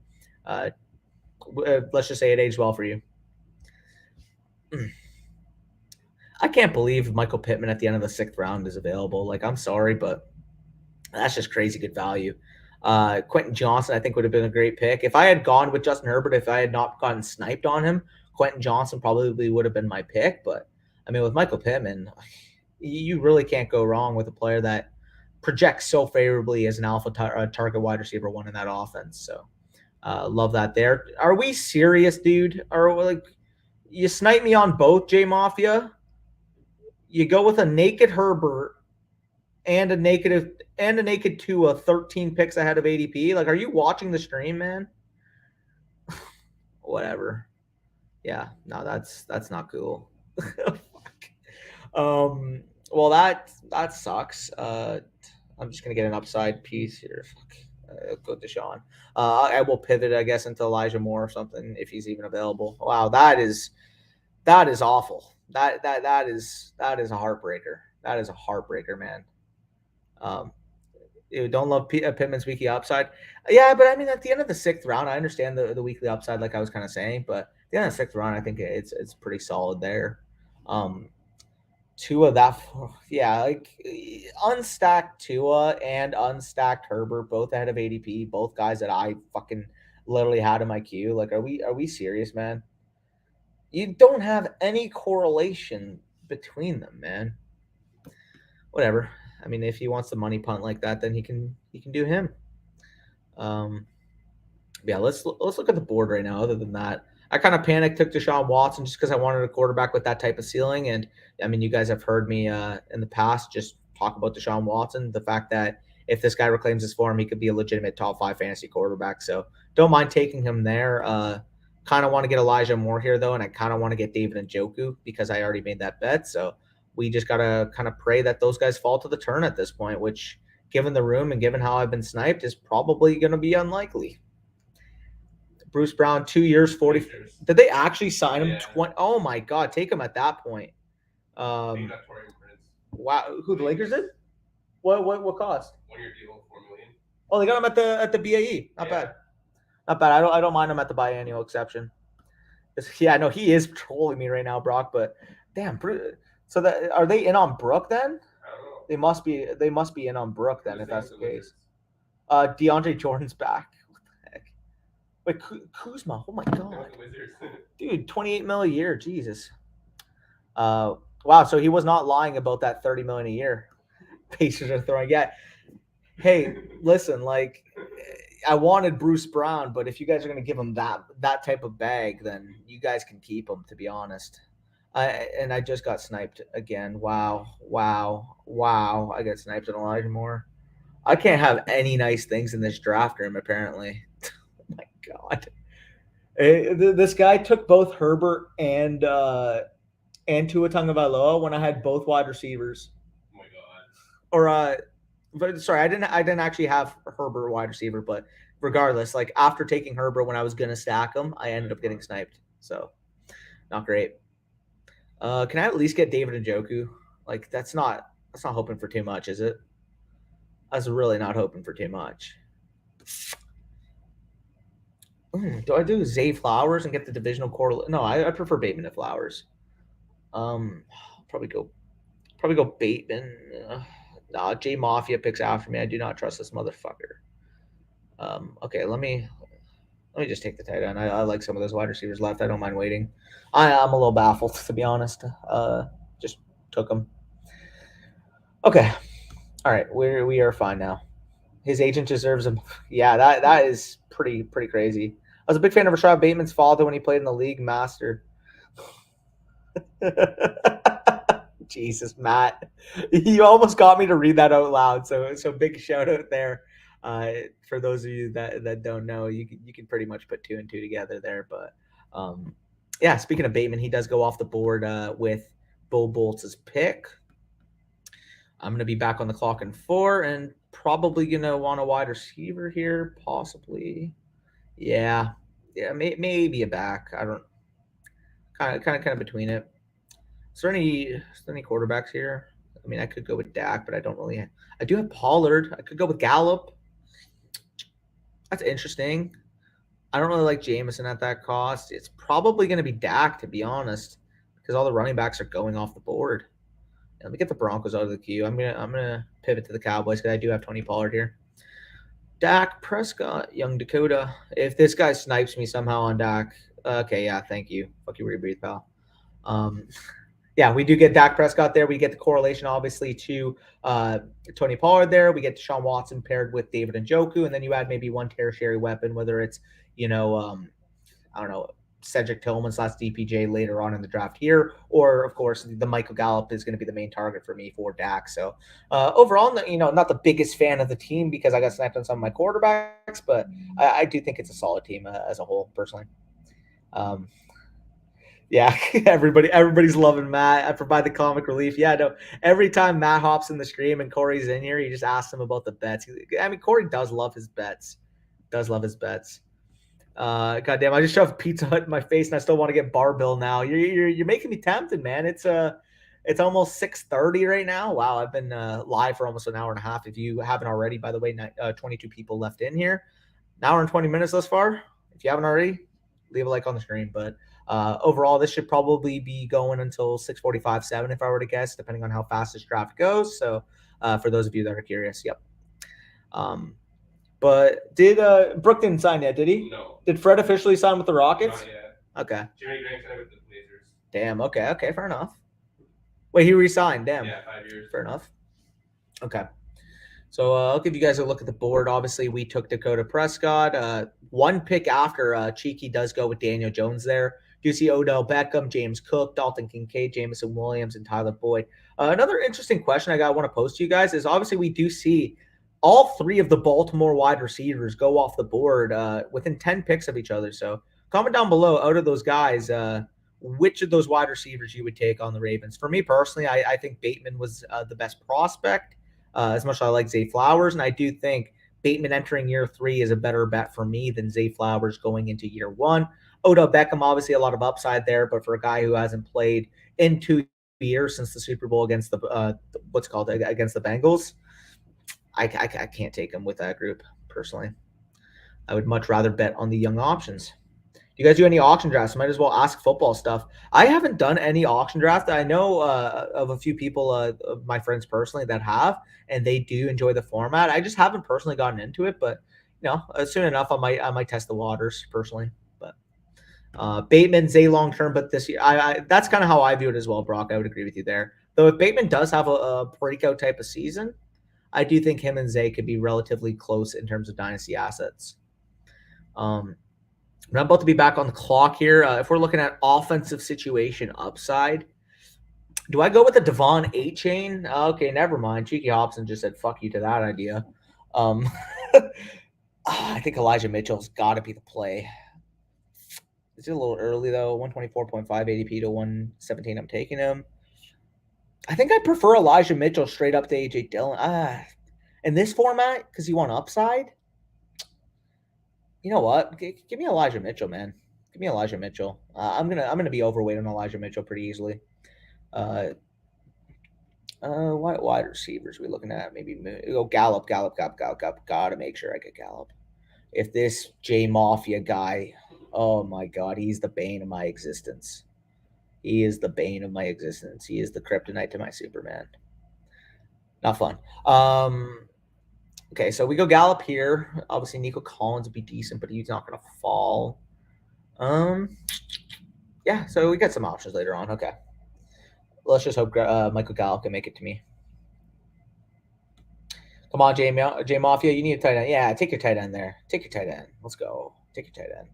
let's just say it aged well for you. I can't believe Michael Pittman at the end of the 6th round is available. Like, I'm sorry, but that's just crazy good value. Quentin Johnson, I think, would have been a great pick. If I had gone with Justin Herbert, if I had not gotten sniped on him, Quentin Johnson probably would have been my pick. But, I mean, with Michael Pittman, you really can't go wrong with a player that projects so favorably as an alpha target wide receiver 1 in that offense. So love that there. Are we serious, dude? Or you snipe me on both, J Mafia? You go with a naked Herbert and a naked Tua 13 picks ahead of ADP. Like, are you watching the stream, man? Whatever. Yeah, no, that's not cool. Well, that sucks. I'm just gonna get an upside piece here. Go to Deshaun. I will pivot, I guess, into Elijah Moore or something if he's even available. Wow, that is awful. That is a heartbreaker. That is a heartbreaker, man. Don't love Pittman's weekly upside. Yeah, but I mean, at the end of the 6th round, I understand the weekly upside, like I was kind of saying, but at the end of the 6th round, I think it's pretty solid there. Tua, like unstacked Tua and unstacked Herbert, both ahead of ADP, both guys that I fucking literally had in my queue. Like, are we serious, man? You don't have any correlation between them, man. Whatever. I mean, if he wants the money punt like that, then he can do him. Yeah, let's look at the board right now. Other than that, I kind of panicked, took Deshaun Watson just because I wanted a quarterback with that type of ceiling. And I mean, you guys have heard me in the past just talk about Deshaun Watson, the fact that if this guy reclaims his form, he could be a legitimate top 5 fantasy quarterback. So don't mind taking him there. Kind of want to get Elijah Moore here though, and I kind of want to get David Njoku because I already made that bet. So we just gotta kind of pray that those guys fall to the turn at this point, which, given the room and given how I've been sniped, is probably going to be unlikely. Bruce Brown, 2 years, 40. Did they actually sign him? Yeah. 20? Oh my God, take him at that point. Wow, who the Lakers did? What cost? 1 year deal, $4 million. Oh, they got him at the BAE. Not bad. Not bad. I don't mind him at the biannual exception. Yeah, no, he is trolling me right now, Brock. But damn, so that are they in on Brook then? I don't know. They must be in on Brook then, if that's the case. DeAndre Jordan's back. What the heck? Wait, Kuzma. Oh my God, dude, 28 million a year. Jesus. Wow. So he was not lying about that 30 million a year. Pacers are throwing. Yeah. Hey, listen, like, I wanted Bruce Brown, but if you guys are going to give him that type of bag, then you guys can keep him, to be honest. I just got sniped again. Wow. I got sniped on Elijah Moore. I can't have any nice things in this draft room, apparently. Oh my God. This guy took both Herbert and Tua Tagovailoa when I had both wide receivers. Oh my God. But sorry, I didn't actually have Herbert wide receiver, but regardless, like after taking Herbert when I was gonna stack him, I ended up getting sniped. So not great. Can I at least get David Njoku? Like that's not hoping for too much, is it? That's really not hoping for too much. Do I do Zay Flowers and get the divisional correlate? No, I prefer Bateman to Flowers. Probably go Bateman. Nah, J Mafia picks after me. I do not trust this motherfucker. Okay, let me just take the tight end. I like some of those wide receivers left. I don't mind waiting. I'm a little baffled, to be honest. Just took them. Okay. All right, we are fine now. His agent deserves him. Yeah, that is pretty crazy. I was a big fan of Rashad Bateman's father when he played in the league. Master. Jesus, Matt, you almost got me to read that out loud. So big shout out there. For those of you that don't know, you can pretty much put 2 and 2 together there. But yeah, speaking of Bateman, he does go off the board with Bo Bolts' pick. I'm gonna be back on the clock in 4 and probably gonna want a wide receiver here, possibly. Yeah, maybe a back. I don't kind of between it. Is there any quarterbacks here? I mean, I could go with Dak, but I don't really. I do have Pollard. I could go with Gallup. That's interesting. I don't really like Jameson at that cost. It's probably going to be Dak, to be honest, because all the running backs are going off the board. Let me get the Broncos out of the queue. I'm gonna pivot to the Cowboys because I do have Tony Pollard here. Dak Prescott, Young Dakota. If this guy snipes me somehow on Dak, okay, yeah, thank you. Fuck you, rebreathe, pal. Yeah, we do get Dak Prescott there. We get the correlation, obviously, to Tony Pollard there. We get Deshaun Watson paired with David Njoku, and then you add maybe one tertiary weapon, whether it's, I don't know, Cedric Tillman / DPJ later on in the draft here, or, of course, the Michael Gallup is going to be the main target for me for Dak. So, overall, not the biggest fan of the team because I got sniped on some of my quarterbacks, but I do think it's a solid team as a whole, personally. Yeah, everybody's loving Matt. I provide the comic relief. Yeah, no. Every time Matt hops in the stream and Corey's in here, you just ask him about the bets. I mean, Corey does love his bets. Goddamn, I just shoved Pizza Hut in my face, and I still want to get Bar Bill now. You're making me tempted, man. It's It's almost 6:30 right now. Wow, I've been live for almost an hour and a half. If you haven't already, by the way, 22 people left in here. An hour and 20 minutes thus far. If you haven't already, leave a like on the stream. But overall, this should probably be going until 6:45, 7, if I were to guess, depending on how fast this traffic goes. So for those of you that are curious, yep. But did Brook didn't sign yet, did he? No. Did Fred officially sign with the Rockets? Not yet. Okay. Jimmy Graham signed with the Blazers. Damn. Okay. Fair enough. Wait, he re-signed. Damn. Yeah, 5 years. Fair enough. Okay. So I'll give you guys a look at the board. Obviously, we took Dakota Prescott. One pick after Cheeky does go with Daniel Jones there. Do you see Odell Beckham, James Cook, Dalton Kincaid, Jameson Williams, and Tyler Boyd? Another interesting question I want to pose to you guys is obviously we do see all three of the Baltimore wide receivers go off the board within 10 picks of each other. So comment down below, out of those guys, which of those wide receivers you would take on the Ravens. For me personally, I think Bateman was the best prospect, as much as I like Zay Flowers. And I do think Bateman entering year 3 is a better bet for me than Zay Flowers going into year 1. Odell Beckham, obviously a lot of upside there, but for a guy who hasn't played in 2 years since the Super Bowl against the against the Bengals, I can't take him with that group personally. I would much rather bet on the young options. You guys do any auction drafts? Might as well ask football stuff. I haven't done any auction draft. I know of a few people, of my friends personally, that have, and they do enjoy the format. I just haven't personally gotten into it, but soon enough, I might test the waters personally. But Bateman's a long term, but this year, that's kind of how I view it as well, Brock. I would agree with you there. Though if Bateman does have a breakout type of season, I do think him and Zay could be relatively close in terms of dynasty assets. I'm about to be back on the clock here. If we're looking at offensive situation upside, do I go with the Devon A-Chain? Okay, never mind. Cheeky Hobson just said fuck you to that idea. I think Elijah Mitchell's got to be the play. It's a little early, though. 124.5 ADP to 117. I'm taking him. I think I prefer Elijah Mitchell straight up to A.J. Dillon. In this format, because you want upside, you know what? Give me Elijah Mitchell, man. Give me Elijah Mitchell. I'm gonna be overweight on Elijah Mitchell pretty easily. What wide receivers are we looking at? Maybe go Gallup. Gotta make sure I get Gallup. If this J Mafia guy, oh my God, he's the bane of my existence. He is the bane of my existence. He is the kryptonite to my Superman. Not fun. Okay, so we go Gallup here. Obviously, Nico Collins would be decent, but he's not going to fall. Yeah, so we got some options later on. Okay. Let's just hope Michael Gallup can make it to me. Come on, J Mafia. You need a tight end. Yeah, take your tight end there. Take your tight end. Let's go. Take your tight end.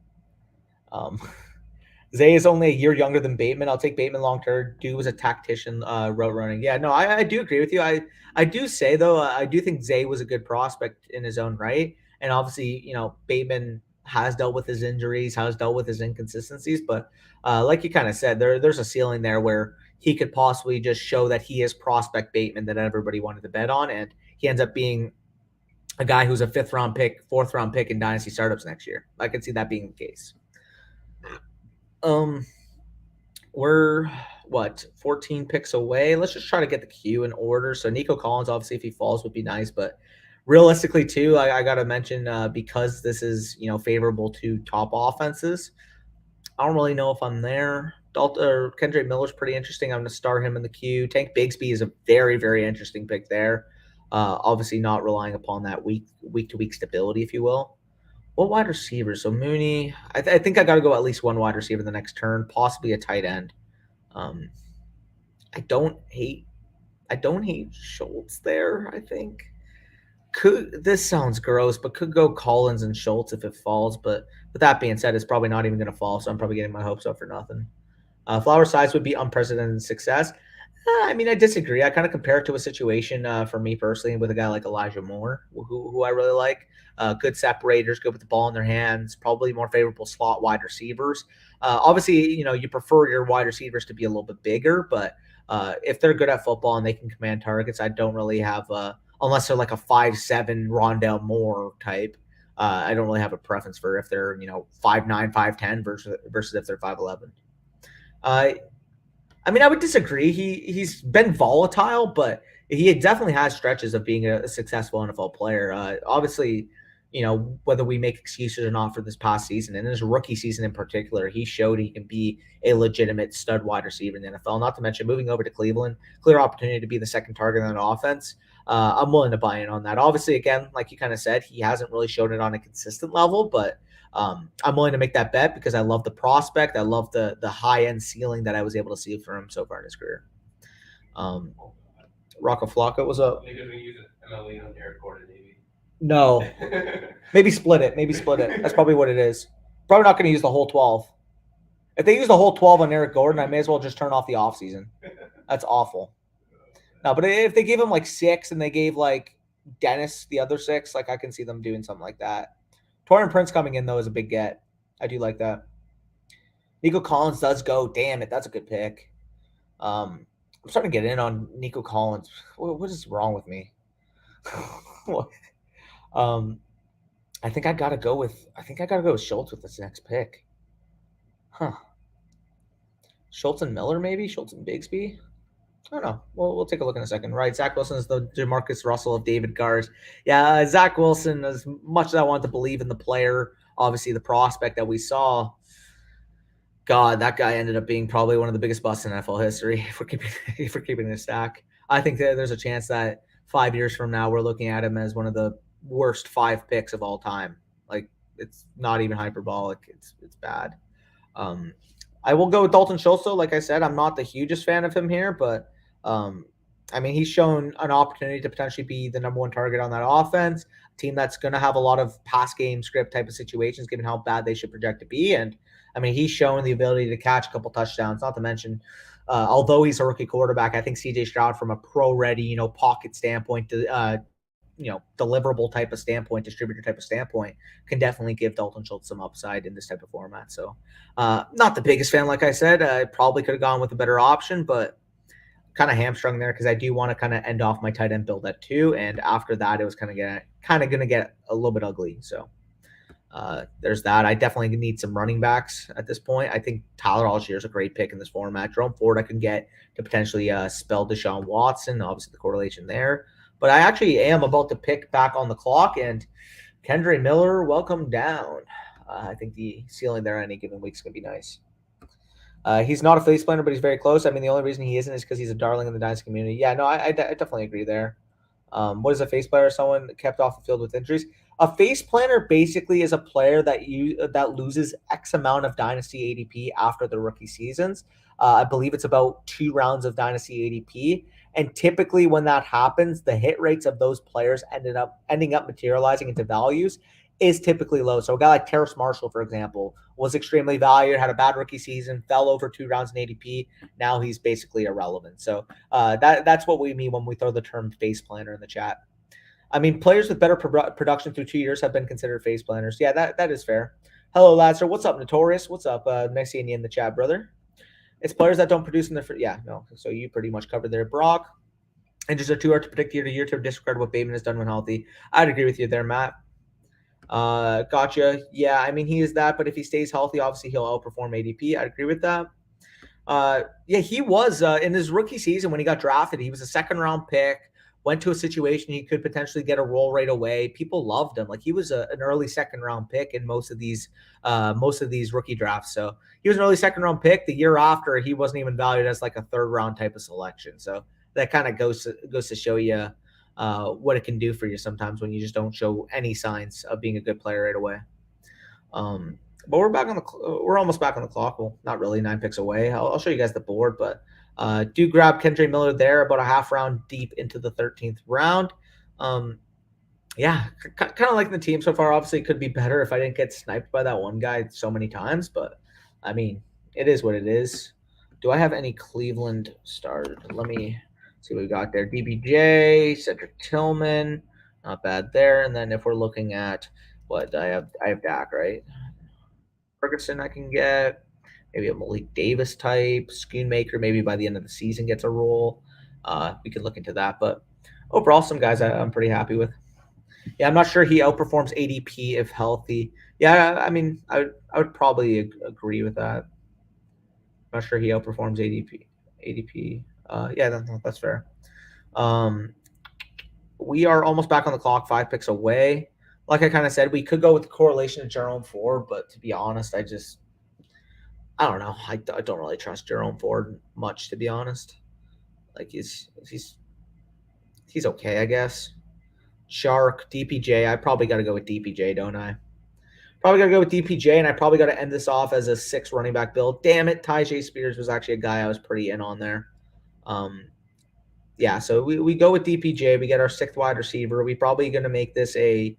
Zay is only a year younger than Bateman. I'll take Bateman long term. Dude was a tactician, route running. Yeah, no, I do agree with you. I do say, though, I do think Zay was a good prospect in his own right. And obviously, Bateman has dealt with his injuries, has dealt with his inconsistencies. But like you kind of said, there's a ceiling there where he could possibly just show that he is prospect Bateman that everybody wanted to bet on. And he ends up being a guy who's a 5th round pick, 4th round pick in Dynasty startups next year. I could see that being the case. We're 14 picks away. Let's just try to get the queue in order. So Nico Collins, obviously, if he falls, would be nice, but realistically too, I gotta mention, because this is favorable to top offenses, I don't really know if I'm there. Kendrick Miller's pretty interesting. I'm gonna start him in the queue. Tank Bigsby is a very, very interesting pick there. Obviously not relying upon that week to week stability, if you will. What wide receiver? So Mooney, I think I got to go at least one wide receiver the next turn, possibly a tight end. I don't hate Schultz there. I think this sounds gross, but could go Collins and Schultz if it falls. But with that being said, it's probably not even going to fall, so I'm probably getting my hopes up for nothing. Flower size would be unprecedented success. I mean, I disagree. I kind of compare it to a situation for me personally with a guy like Elijah Moore, who I really like. Good separators, good with the ball in their hands, probably more favorable slot wide receivers. Obviously, you prefer your wide receivers to be a little bit bigger, but if they're good at football and they can command targets, I don't really have unless they're like a 5'7" Rondale Moore type. I don't really have a preference for if they're 5'9", 5'10" versus if they're 5'11". I mean, I would disagree. He's been volatile, but he definitely has stretches of being a successful NFL player. Obviously, you know, whether we make excuses or not for this past season, and his rookie season in particular, he showed he can be a legitimate stud wide receiver in the NFL. Not to mention moving over to Cleveland, clear opportunity to be the second target on offense. I'm willing to buy in on that. Obviously, again, like you kind of said, he hasn't really shown it on a consistent level, but I'm willing to make that bet because I love the prospect. I love the high end ceiling that I was able to see for him so far in his career. Rocco Flocka was up. Maybe we use an MLE on Eric Gordon, maybe. No, maybe split it. Maybe split it. That's probably what it is. Probably not going to use the whole 12. If they use the whole 12 on Eric Gordon, I may as well just turn off the offseason. That's awful. No, but if they gave him like 6 and they gave like Dennis the other 6, like I can see them doing something like that. Torian Prince coming in, though, is a big get. I do like that. Nico Collins does go. Damn it, that's a good pick. I'm starting to get in on Nico Collins. What is wrong with me? I think I gotta go with Schultz with this next pick. Huh. Schultz and Miller, maybe? Schultz and Bigsby? I don't know. We'll take a look in a second. Right, Zach Wilson is the Demarcus Russell of David Gars. Yeah, Zach Wilson, as much as I want to believe in the player, obviously the prospect that we saw, God, that guy ended up being probably one of the biggest busts in NFL history if we're keeping a stack. I think that there's a chance that 5 years from now we're looking at him as one of the worst 5 picks of all time. Like, it's not even hyperbolic. It's bad. I will go with Dalton Schultz, though. Like I said, I'm not the hugest fan of him here, but I mean, he's shown an opportunity to potentially be the number 1 target on that offense, a team that's going to have a lot of pass game script type of situations, given how bad they should project to be. And I mean, he's shown the ability to catch a couple touchdowns, not to mention, although he's a rookie quarterback, I think CJ Stroud from a pro-ready, pocket standpoint, deliverable type of standpoint, distributor type of standpoint, can definitely give Dalton Schultz some upside in this type of format. So not the biggest fan, like I said. I probably could have gone with a better option, but kind of hamstrung there because I do want to kind of end off my tight end build at 2. And after that, it was kind of going to get a little bit ugly. So there's that. I definitely need some running backs at this point. I think Tyler Algier is a great pick in this format. Jerome Ford I can get to potentially spell Deshaun Watson. Obviously, the correlation there. But I actually am about to pick back on the clock, and Kendre Miller, welcome down. I think the ceiling there any given week is going to be nice. He's not a face planner, but he's very close. I mean, the only reason he isn't is because he's a darling in the Dynasty community. Yeah, no, I definitely agree there. What is a face planner? Someone kept off the field with injuries. A face planner basically is a player that loses X amount of Dynasty ADP after the rookie seasons. I believe it's about 2 rounds of Dynasty ADP. And typically when that happens, the hit rates of those players ending up materializing into values is typically low. So a guy like Terrace Marshall, for example, was extremely valued, had a bad rookie season, fell over 2 rounds in ADP. Now he's basically irrelevant. So that's what we mean when we throw the term face planner in the chat. I mean, players with better production through 2 years have been considered face planners. Yeah, that is fair. Hello, Lazar. What's up, Notorious? What's up? Nice seeing you in the chat, brother. It's players that don't produce in the first. Yeah, no. So you pretty much covered there, Brock. And just are too hard to predict year to year to disregard what Bateman has done when healthy. I'd agree with you there, Matt. Gotcha. Yeah, I mean, he is that, but if he stays healthy, obviously he'll outperform ADP. I'd agree with that. Yeah, he was in his rookie season when he got drafted. He was a 2nd-round pick. Went to a situation he could potentially get a role right away. People loved him. Like, he was an early 2nd-round pick in most of these rookie drafts. So he was an early 2nd-round pick. The year after, he wasn't even valued as like a 3rd-round type of selection. So that kind of goes to show you what it can do for you sometimes when you just don't show any signs of being a good player right away. But we're almost back on the clock. Well, not really, 9 picks away. I'll show you guys the board, but do grab Kendre Miller there about a half round deep into the 13th round. Yeah, kind of liking the team so far. Obviously, it could be better if I didn't get sniped by that one guy so many times, but I mean, it is what it is. Do I have any Cleveland started? Let me see what we got there. DBJ, Cedric Tillman, not bad there. And then if we're looking at what I have Dak, right? Ferguson I can get. Maybe a Malik Davis type, Schoonmaker, maybe by the end of the season gets a role. We could look into that. But overall, some guys I'm pretty happy with. Yeah, I'm not sure he outperforms ADP if healthy. Yeah, I mean, I would probably agree with that. I'm not sure he outperforms ADP. ADP. Yeah, that's fair. We are almost back on the clock, 5 picks away. Like I kind of said, we could go with the correlation of Jerome Ford, but to be honest, I don't know. I don't really trust Jerome Ford much, to be honest. Like he's okay, I guess. Shark, DPJ. I probably got to go with DPJ, don't I? Probably got to go with DPJ, and I probably got to end this off as a 6 running back build. Damn it, Tyjae Spears was actually a guy I was pretty in on there. Yeah, so we go with DPJ. We get our 6th wide receiver. We're probably going to make this a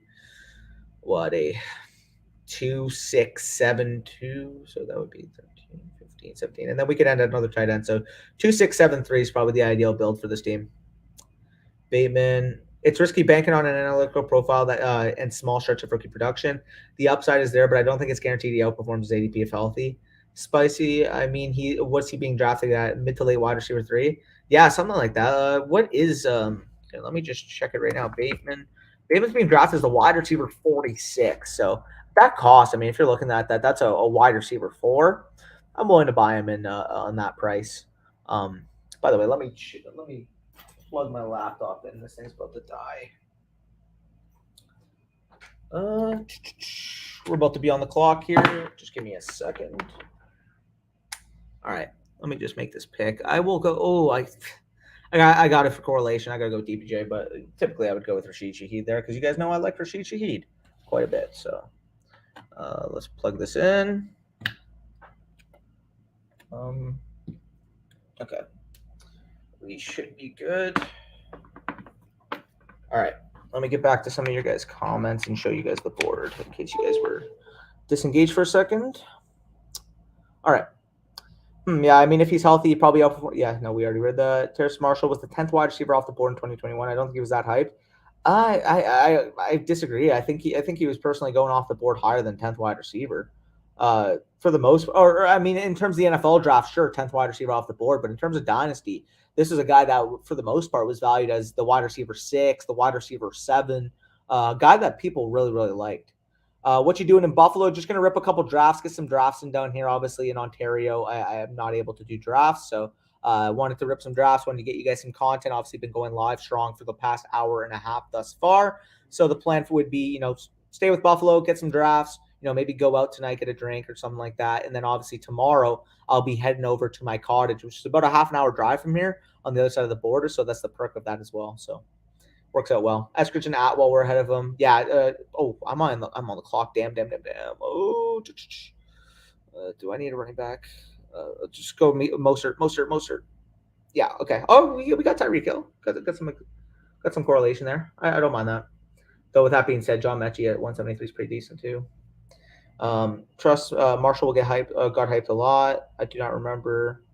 2, 6, 7, 2. So that would be 13, 15, 17. And then we could end at another tight end. So 2, 6, 7, 3 is probably the ideal build for this team. Bateman. It's risky banking on an analytical profile that and small stretch of rookie production. The upside is there, but I don't think it's guaranteed he outperforms his ADP if healthy. Spicy, I mean, what's he being drafted at? Mid to late wide receiver 3? Yeah, something like that. What is here, let me just check it right now. Bateman's being drafted as the wide receiver 46. So that cost, I mean, if you're looking at that, that's a wide receiver 4. I'm willing to buy him in on that price. By the way, let me plug my laptop in. This thing's about to die. We're about to be on the clock here. Just give me a second. All right, let me just make this pick. I will go. Oh, I got it for correlation. I got to go with DPJ, but typically I would go with Rashid Shaheed there because you guys know I like Rashid Shaheed quite a bit. So let's plug this in. Okay. We should be good. All right. Let me get back to some of your guys' comments and show you guys the board in case you guys were disengaged for a second. All right. Yeah, I mean, if he's healthy, he probably outperform. Yeah, no, we already read that. Terrace Marshall was the 10th wide receiver off the board in 2021. I don't think he was that hyped. I disagree. I think he was personally going off the board higher than 10th wide receiver. For the most, or I mean, in terms of the NFL draft, sure, 10th wide receiver off the board, but in terms of Dynasty, this is a guy that, for the most part, was valued as the wide receiver 6, the wide receiver 7, guy that people really, really liked. What you doing in Buffalo? Just going to rip a couple drafts, get some drafts in down here. Obviously, in Ontario, I am not able to do drafts, so wanted to rip some drafts, wanted to get you guys some content. Obviously, been going live strong for the past hour and a half thus far. So the plan would be, stay with Buffalo, get some drafts, maybe go out tonight, get a drink or something like that. And then obviously tomorrow I'll be heading over to my cottage, which is about a half an hour drive from here on the other side of the border. So that's the perk of that as well. So works out well. Eskridge and Atwell, we're ahead of them. Yeah. I'm on the clock. Damn. Oh, do I need a running back? Just go Mostert. Yeah. Okay. Oh, we got Tyreek Hill. Got some correlation there. I don't mind that. Though with that being said, John Mechie at 173 is pretty decent too. Trust Marshall will get hyped. Got hyped a lot. I do not remember.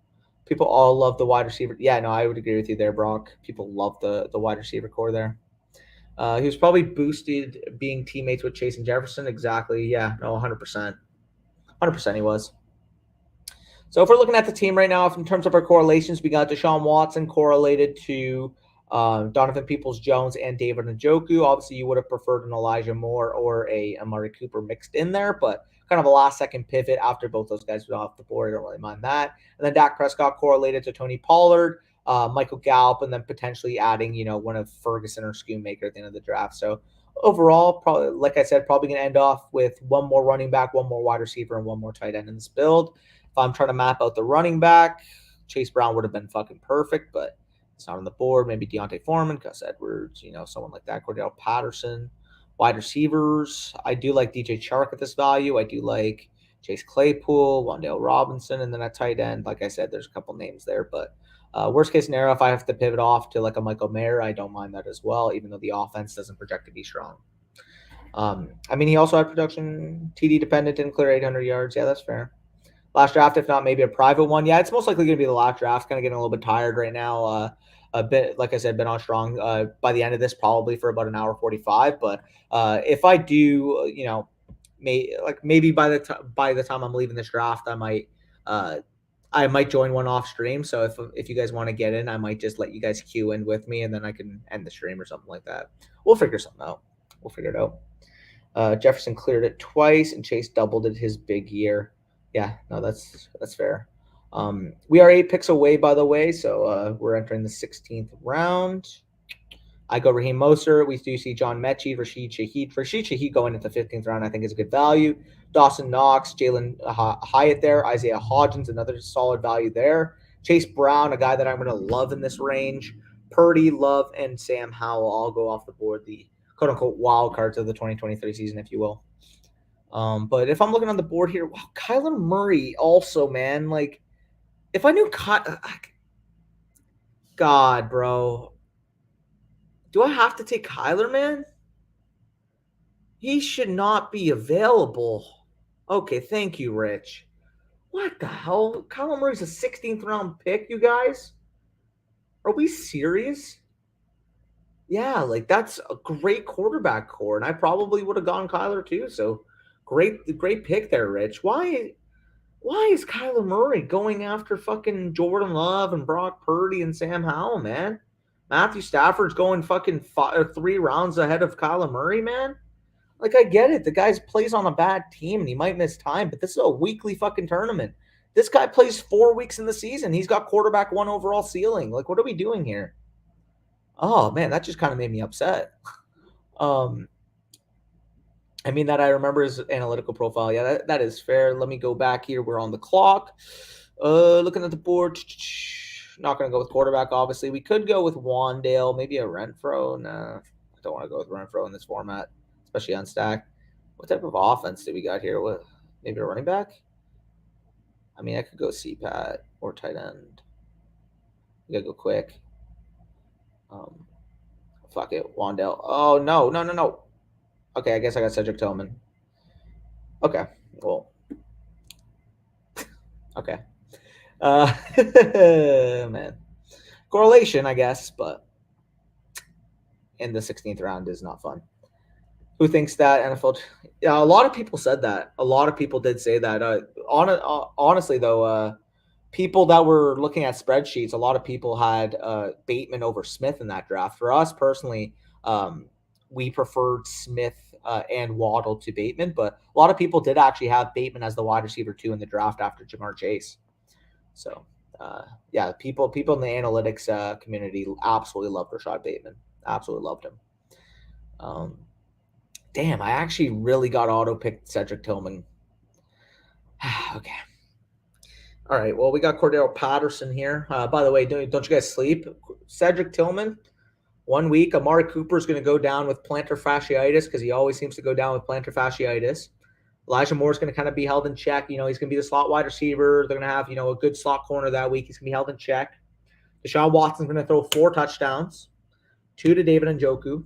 People all love the wide receiver. Yeah, no, I would agree with you there, Brock. People love the wide receiver core there. He was probably boosted being teammates with Chase and Jefferson. Exactly. Yeah, no, 100%. 100% he was. So if we're looking at the team right now, in terms of our correlations, we got Deshaun Watson correlated to Donovan Peoples-Jones and David Njoku. Obviously, you would have preferred an Elijah Moore or a Amari Cooper mixed in there, but kind of a last-second pivot after both those guys were off the board. I don't really mind that. And then Dak Prescott correlated to Tony Pollard, Michael Gallup, and then potentially adding, one of Ferguson or Schoonmaker at the end of the draft. So overall, probably, like I said, probably going to end off with one more running back, one more wide receiver, and one more tight end in this build. If I'm trying to map out the running back, Chase Brown would have been fucking perfect, but it's not on the board. Maybe Deontay Foreman, Gus Edwards, someone like that. Cordell Patterson. Wide receivers, I do like DJ Chark at this value. I do like Chase Claypool, Wan'Dale Robinson, and then at tight end, like I said, there's a couple names there. But worst case scenario, if I have to pivot off to like a Michael Mayer, I don't mind that as well, even though the offense doesn't project to be strong. He also had production, TD dependent, didn't clear 800 yards. Yeah, that's fair. Last draft, if not maybe a private one. Yeah, it's most likely going to be the last draft. Kind of getting a little bit tired right now. A bit, like I said, been on strong by the end of this, probably for about an hour 45. But if I do, maybe by the time I'm leaving this draft, I might join one off stream. So if you guys want to get in, I might just let you guys queue in with me, and then I can end the stream or something like that. We'll figure something out. We'll figure it out. Jefferson cleared it twice, and Chase doubled it his big year. Yeah, no, that's fair. We are 8 picks away, by the way, so we're entering the 16th round. I go Raheem Mostert. We do see John Mechie, Rashid Shaheed. Rashid Shaheed going into the 15th round, I think, is a good value. Dawson Knox, Jalen Hyatt there. Isaiah Hodgins, another solid value there. Chase Brown, a guy that I'm going to love in this range. Purdy, Love, and Sam Howell all go off the board, the quote-unquote wild cards of the 2023 season, if you will. But if I'm looking on the board here, wow, Kyler Murray also, man. Like, if I knew God, bro. Do I have to take Kyler, man? He should not be available. Okay, thank you, Rich. What the hell? Kyler Murray's a 16th round pick, you guys? Are we serious? Yeah, like that's a great quarterback core, and I probably would have gone Kyler too. So great pick there, Rich. Why is Kyler Murray going after fucking Jordan Love and Brock Purdy and Sam Howell, man? Matthew Stafford's going fucking 3 rounds ahead of Kyler Murray, man. Like, I get it. The guy plays on a bad team and he might miss time, but this is a weekly fucking tournament. This guy plays 4 weeks in the season. He's got quarterback 1 overall ceiling. Like, what are we doing here? Oh, man, that just kind of made me upset. I mean, that I remember his analytical profile. Yeah, that is fair. Let me go back here. We're on the clock. Looking at the board. Not going to go with quarterback, obviously. We could go with Wandale. Maybe a Renfro. Nah, I don't want to go with Renfro in this format, especially on stack. What type of offense do we got here? What, maybe a running back? I mean, I could go CPAT or tight end. We got to go quick. Fuck it. Wandale. Oh, no. Okay, I guess I got Cedric Tillman. Okay, well. Okay. Man. Correlation, I guess, but in the 16th round is not fun. Who thinks that NFL? Yeah, a lot of people said that. A lot of people did say that. Honestly, though, people that were looking at spreadsheets, a lot of people had Bateman over Smith in that draft. For us personally, we preferred Smith and Waddle to Bateman, but a lot of people did actually have Bateman as the wide receiver 2 in the draft after Jamar Chase. So, yeah, people in the analytics community absolutely loved Rashad Bateman. Absolutely loved him. Damn, I actually really got auto-picked Cedric Tillman. Okay. All right, well, we got Cordero Patterson here. By the way, don't you guys sleep? Cedric Tillman, 1 week. Amari Cooper is going to go down with plantar fasciitis because he always seems to go down with plantar fasciitis. Elijah Moore is going to kind of be held in check. You know, he's going to be the slot wide receiver. They're going to have, a good slot corner that week. He's going to be held in check. Deshaun Watson's going to throw 4 touchdowns, 2 to David Njoku,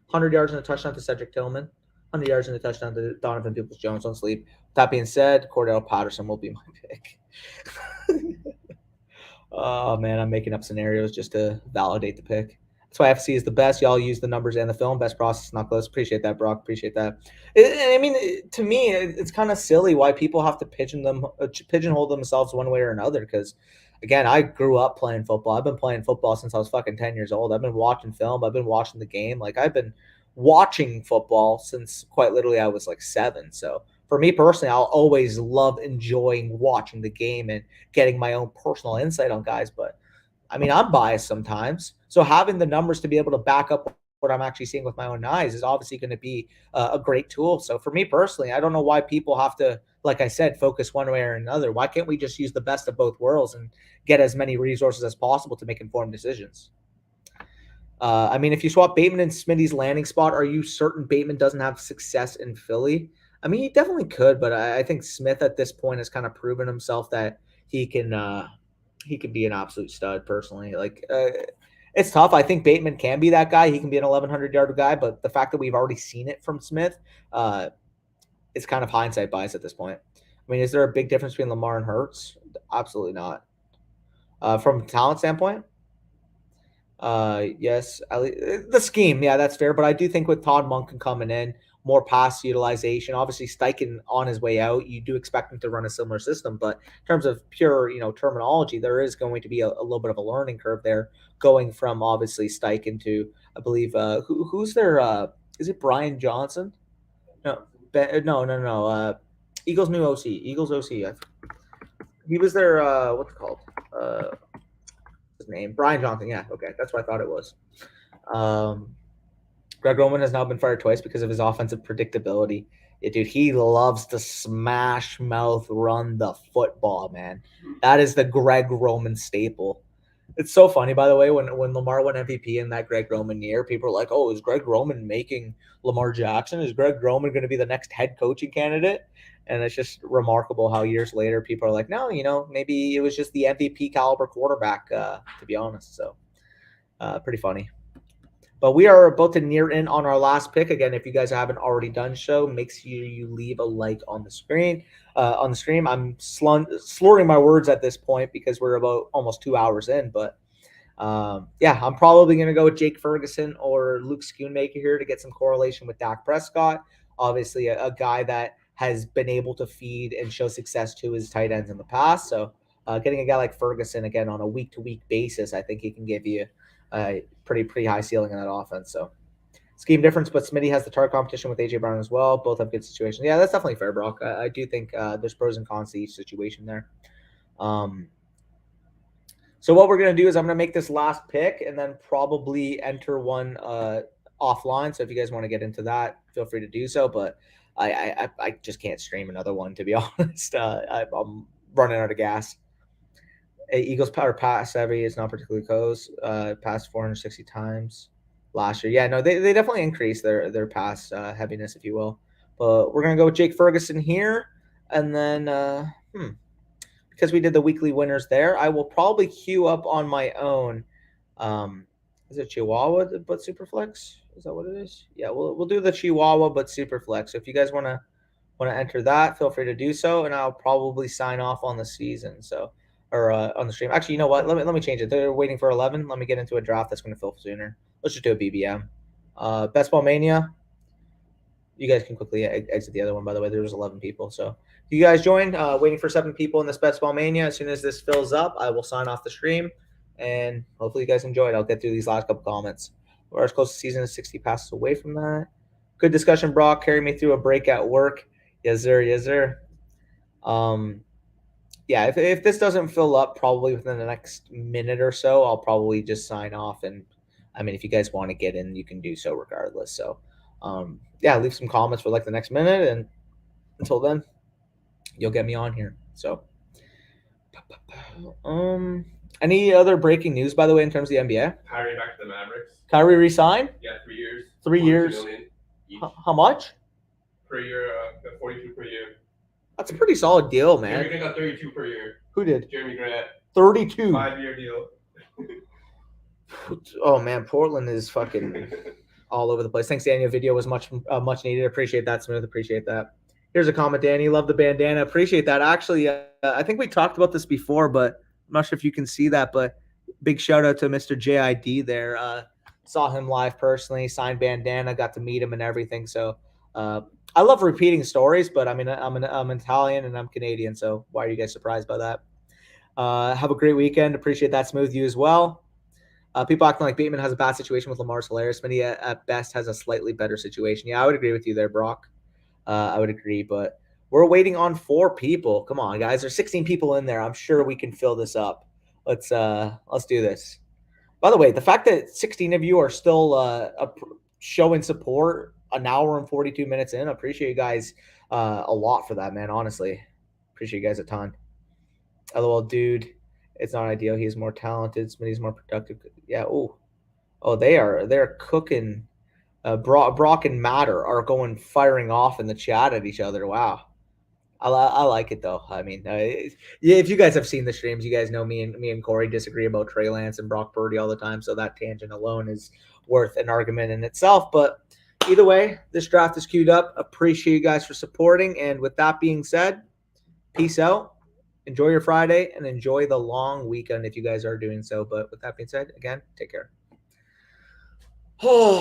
100 yards and a touchdown to Cedric Tillman, 100 yards and a touchdown to Donovan Peoples-Jones on sleep. With that being said, Cordell Patterson will be my pick. Oh, man, I'm making up scenarios just to validate the pick. That's why FC is the best. Y'all use the numbers and the film. Best process, not close. Appreciate that, Brock. Appreciate that. I mean, to me, it's kind of silly why people have to pigeonhole themselves one way or another. Because, again, I grew up playing football. I've been playing football since I was fucking 10 years old. I've been watching film. I've been watching the game. Like, I've been watching football since quite literally I was like 7. So for me personally, I'll always love enjoying watching the game and getting my own personal insight on guys. But I mean, I'm biased sometimes. So having the numbers to be able to back up what I'm actually seeing with my own eyes is obviously going to be a great tool. So for me personally, I don't know why people have to, like I said, focus one way or another. Why can't we just use the best of both worlds and get as many resources as possible to make informed decisions? I mean, if you swap Bateman and Smitty's landing spot, are you certain Bateman doesn't have success in Philly? I mean, he definitely could, but I think Smith at this point has kind of proven himself that he can be an absolute stud personally. Like, it's tough. I think Bateman can be that guy. He can be an 1,100-yard guy, but the fact that we've already seen it from Smith, it's kind of hindsight bias at this point. I mean, is there a big difference between Lamar and Hurts? Absolutely not. From a talent standpoint, yes. The scheme, yeah, that's fair. But I do think with Todd Monken coming in, more pass utilization. Obviously, Steichen on his way out, you do expect him to run a similar system. But in terms of pure, terminology, there is going to be a little bit of a learning curve there, going from obviously Steichen to, I believe, who's their? Is it Brian Johnson? No. Eagles new OC. Eagles OC. He was their what's it called? His name Brian Johnson. Yeah, okay, that's what I thought it was. Greg Roman has now been fired twice because of his offensive predictability. Yeah, dude, he loves to smash mouth run the football, man. That is the Greg Roman staple. It's so funny, by the way, when Lamar won MVP in that Greg Roman year, people are like, oh, is Greg Roman making Lamar Jackson? Is Greg Roman going to be the next head coaching candidate? And it's just remarkable how years later people are like, no, maybe it was just the MVP caliber quarterback, to be honest. So pretty funny. But we are about to near in on our last pick. Again, if you guys haven't already done so, make sure you leave a like on the screen. On the stream, I'm slurring my words at this point because we're about almost 2 hours in. But yeah, I'm probably going to go with Jake Ferguson or Luke Schoonmaker here to get some correlation with Dak Prescott. Obviously, a guy that has been able to feed and show success to his tight ends in the past. So getting a guy like Ferguson, again, on a week-to-week basis, I think he can give you pretty high ceiling in that offense. So scheme difference, but Smitty has the target competition with AJ Brown as well. Both have good situations. Yeah, that's definitely fair, Brock. I do think there's pros and cons to each situation there. So what we're going to do is I'm going to make this last pick and then probably enter one offline. So if you guys want to get into that, feel free to do so. But I just can't stream another one, to be honest. I'm running out of gas. Eagles power pass heavy is not particularly close. Passed 460 times last year. Yeah, no, they definitely increased their pass heaviness, if you will. But we're gonna go with Jake Ferguson here, and then because we did the weekly winners there, I will probably queue up on my own. Is it Chihuahua but Superflex? Is that what it is? Yeah, we'll do the Chihuahua but Superflex. So if you guys wanna enter that, feel free to do so, and I'll probably sign off on the season. So. Or on the stream. Actually, you know what? Let me change it. They're waiting for 11. Let me get into a draft that's going to fill sooner. Let's just do a BBM. Best Ball Mania. You guys can quickly exit the other one, by the way. There's 11 people. So if you guys join, waiting for 7 people in this Best Ball Mania. As soon as this fills up, I will sign off the stream. And hopefully you guys enjoyed. I'll get through these last couple comments. We're as close to season as 60 passes away from that. Good discussion, Brock. Carry me through a break at work. Yes, sir. Yes, sir. Yeah, if this doesn't fill up probably within the next minute or so, I'll probably just sign off. And I mean, if you guys want to get in, you can do so regardless. So, yeah, leave some comments for like the next minute. And until then, you'll get me on here. So, any other breaking news, by the way, in terms of the NBA? Kyrie back to the Mavericks. Kyrie re-signed? Yeah, 3 years. 3 years. How much? Per year, 42 per year. That's a pretty solid deal, man. Jeremy Grant got 32 per year. Who did? Jeremy Grant. 32. 5-year deal. Oh man, Portland is fucking all over the place. Thanks, Daniel. Video was much needed. Appreciate that, Smooth. Appreciate that. Here's a comment, Danny. Love the bandana. Appreciate that. Actually, I think we talked about this before, but I'm not sure if you can see that. But big shout out to Mr. JID there. Saw him live personally. Signed bandana. Got to meet him and everything. So. I love repeating stories, but I mean, I'm Italian and I'm Canadian, so why are you guys surprised by that? Have a great weekend. Appreciate that, Smooth. You as well. People acting like Bateman has a bad situation with Lamar's hilarious. Many at best has a slightly better situation. Yeah, I would agree with you there, Brock. I would agree, but we're waiting on 4 people. Come on, guys. There's 16 people in there. I'm sure we can fill this up. Let's do this. By the way, the fact that 16 of you are still showing support an hour and 42 minutes in. I appreciate you guys a lot for that, man. Honestly, appreciate you guys a ton. LOL, dude, it's not ideal. He's more talented. Smitty's more productive. Yeah. Oh, they're cooking. Brock and Matter are firing off in the chat at each other. Wow. I like it though. I mean, yeah, if you guys have seen the streams, you guys know me and Corey disagree about Trey Lance and Brock Purdy all the time. So that tangent alone is worth an argument in itself. But either way, this draft is queued up. Appreciate you guys for supporting. And with that being said, peace out. Enjoy your Friday and enjoy the long weekend if you guys are doing so. But with that being said, again, take care. Oh.